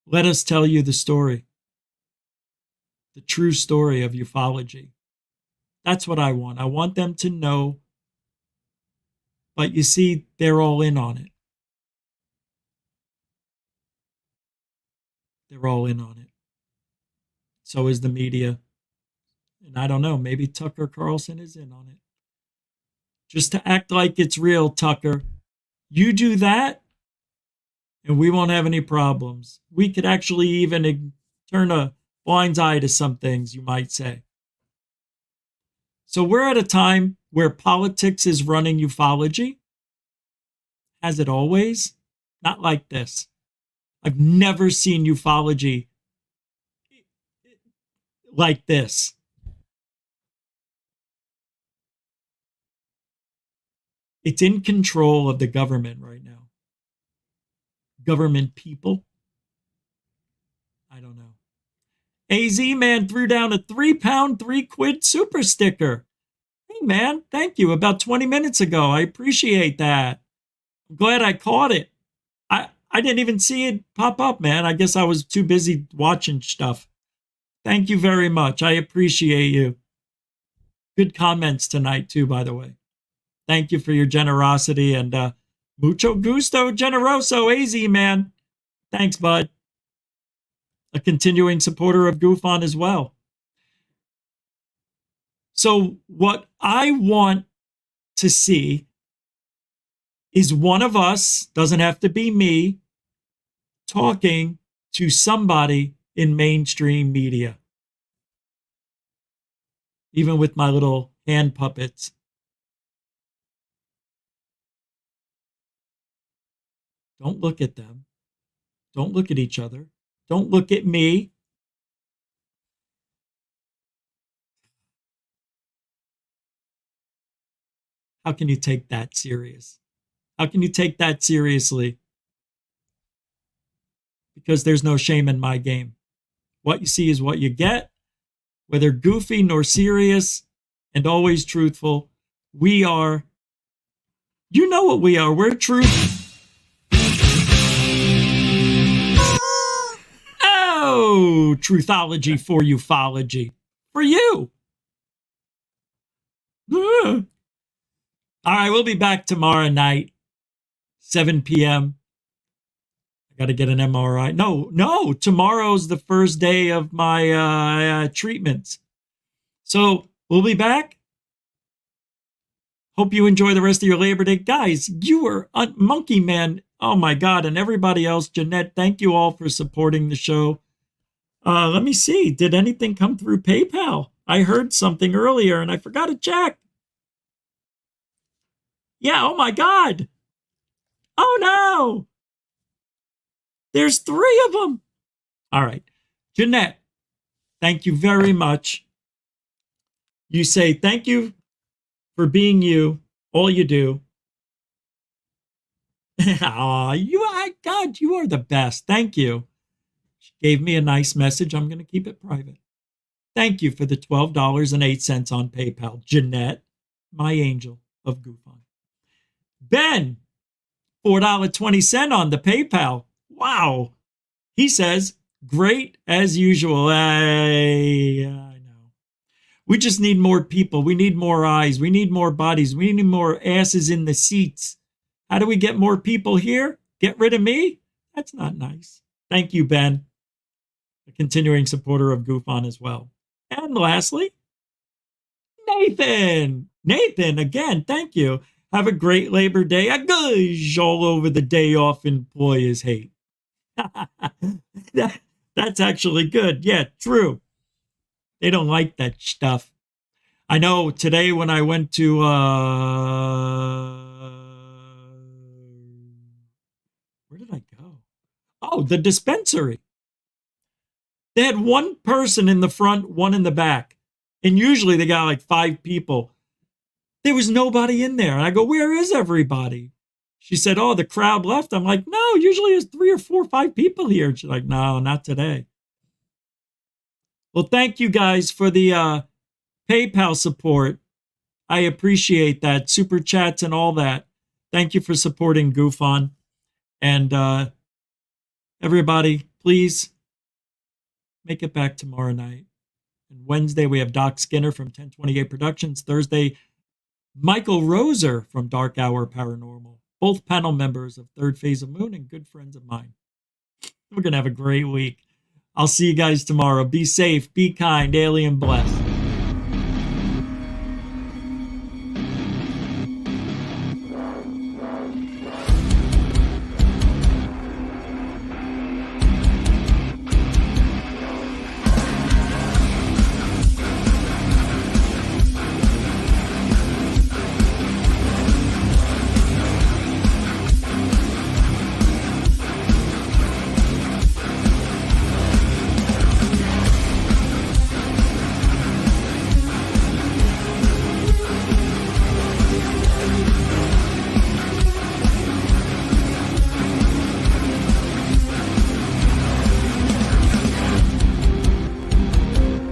Let us tell you the story, the true story of ufology. That's what I want. I want them to know. But you see, they're all in on it. They're all in on it. So is the media. And I don't know, maybe Tucker Carlson is in on it. Just to act like it's real, Tucker. You do that, and we won't have any problems. We could actually even turn a blind eye to some things, you might say. So we're at a time where politics is running ufology. Has it always? Not like this. I've never seen ufology like this. It's in control of the government right now. Government people. I don't know. AZ man threw down a £3, 3 quid super sticker. Hey man, thank you. About 20 minutes ago. I appreciate that. I'm glad I caught it. I didn't even see it pop up, man. I guess I was too busy watching stuff. Thank you very much. I appreciate you. Good comments tonight too, by the way. Thank you for your generosity and mucho gusto generoso, AZ man. Thanks, bud. A continuing supporter of Goof On as well. So what I want to see is one of us, doesn't have to be me, talking to somebody in mainstream media. Even with my little hand puppets. Don't look at them. Don't look at each other. Don't look at me. How can you take that serious? How can you take that seriously? Because there's no shame in my game. What you see is what you get. Whether goofy nor serious and always truthful, we are, you know what we are. We're truth. Oh, truthology for ufology. For you. All right, we'll be back tomorrow night, 7 p.m. I Got to get an MRI. No, tomorrow's the first day of my treatments. So we'll be back. Hope you enjoy the rest of your Labor Day. Guys, you were Monkey Man. Oh my God. And everybody else, Jeanette, thank you all for supporting the show. Let me see. Did anything come through PayPal? I heard something earlier and I forgot to check. Yeah, oh my God. Oh no. There's 3 of them. All right. Jeanette, thank you very much. You say thank you for being you, all you do. God, you are the best. Thank you. She gave me a nice message. I'm going to keep it private. Thank you for the $12.08 on PayPal. Jeanette, my angel of Goof On. Ben, $4.20 on the PayPal. Wow. He says, great as usual. I know. We just need more people. We need more eyes. We need more bodies. We need more asses in the seats. How do we get more people here? Get rid of me? That's not nice. Thank you, Ben. A continuing supporter of Goof On as well. And lastly, Nathan. Nathan, again, thank you. Have a great Labor Day. A gush all over the day off employers hate. That's actually good. Yeah, true. They don't like that stuff. I know today when I went to where did I go? Oh, the dispensary. They had one person in the front, one in the back. And usually they got like 5 people. There was nobody in there. And I go, where is everybody? She said, oh, the crowd left. I'm like, no, usually there's 3 or 4 or 5 people here. And she's like, no, not today. Well, thank you guys for the PayPal support. I appreciate that. Super chats and all that. Thank you for supporting Goof On. And everybody, please make it back tomorrow night. And Wednesday, we have Doc Skinner from 1028 Productions. Thursday, Michael Roser from Dark Hour Paranormal. Both panel members of Third Phase of Moon and good friends of mine. We're going to have a great week. I'll see you guys tomorrow. Be safe, be kind, alien blessed.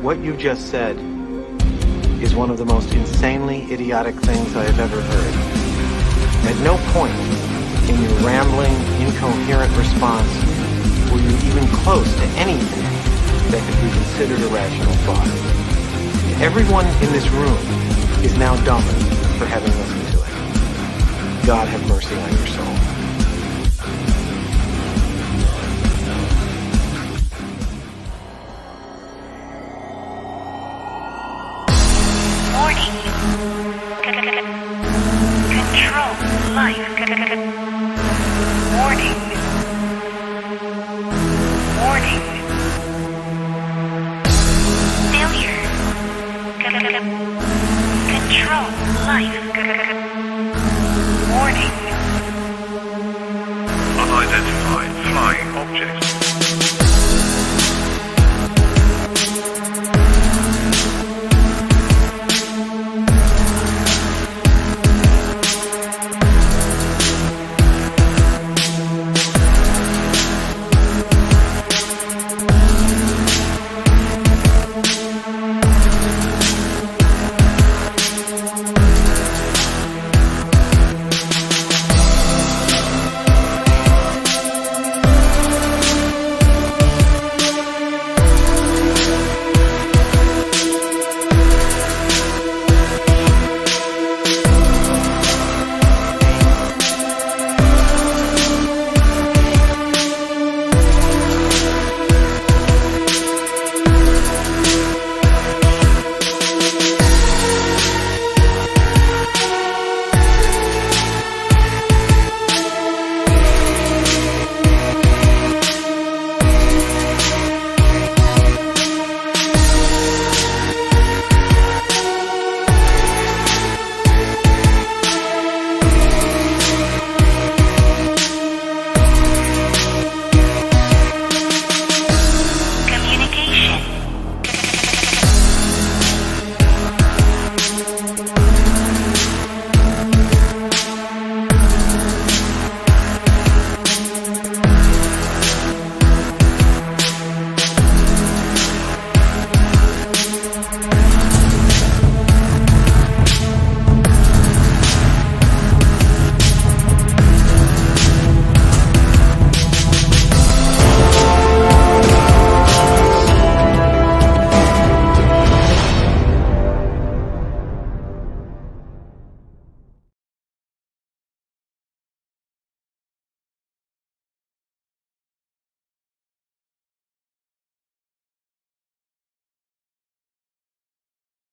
What you just said is one of the most insanely idiotic things I have ever heard. At no point in your rambling, incoherent response were you even close to anything that could be considered a rational thought. Everyone in this room is now dumber for having listened to it. God have mercy on your soul. Control life. Warning. Warning. Failure. Control life.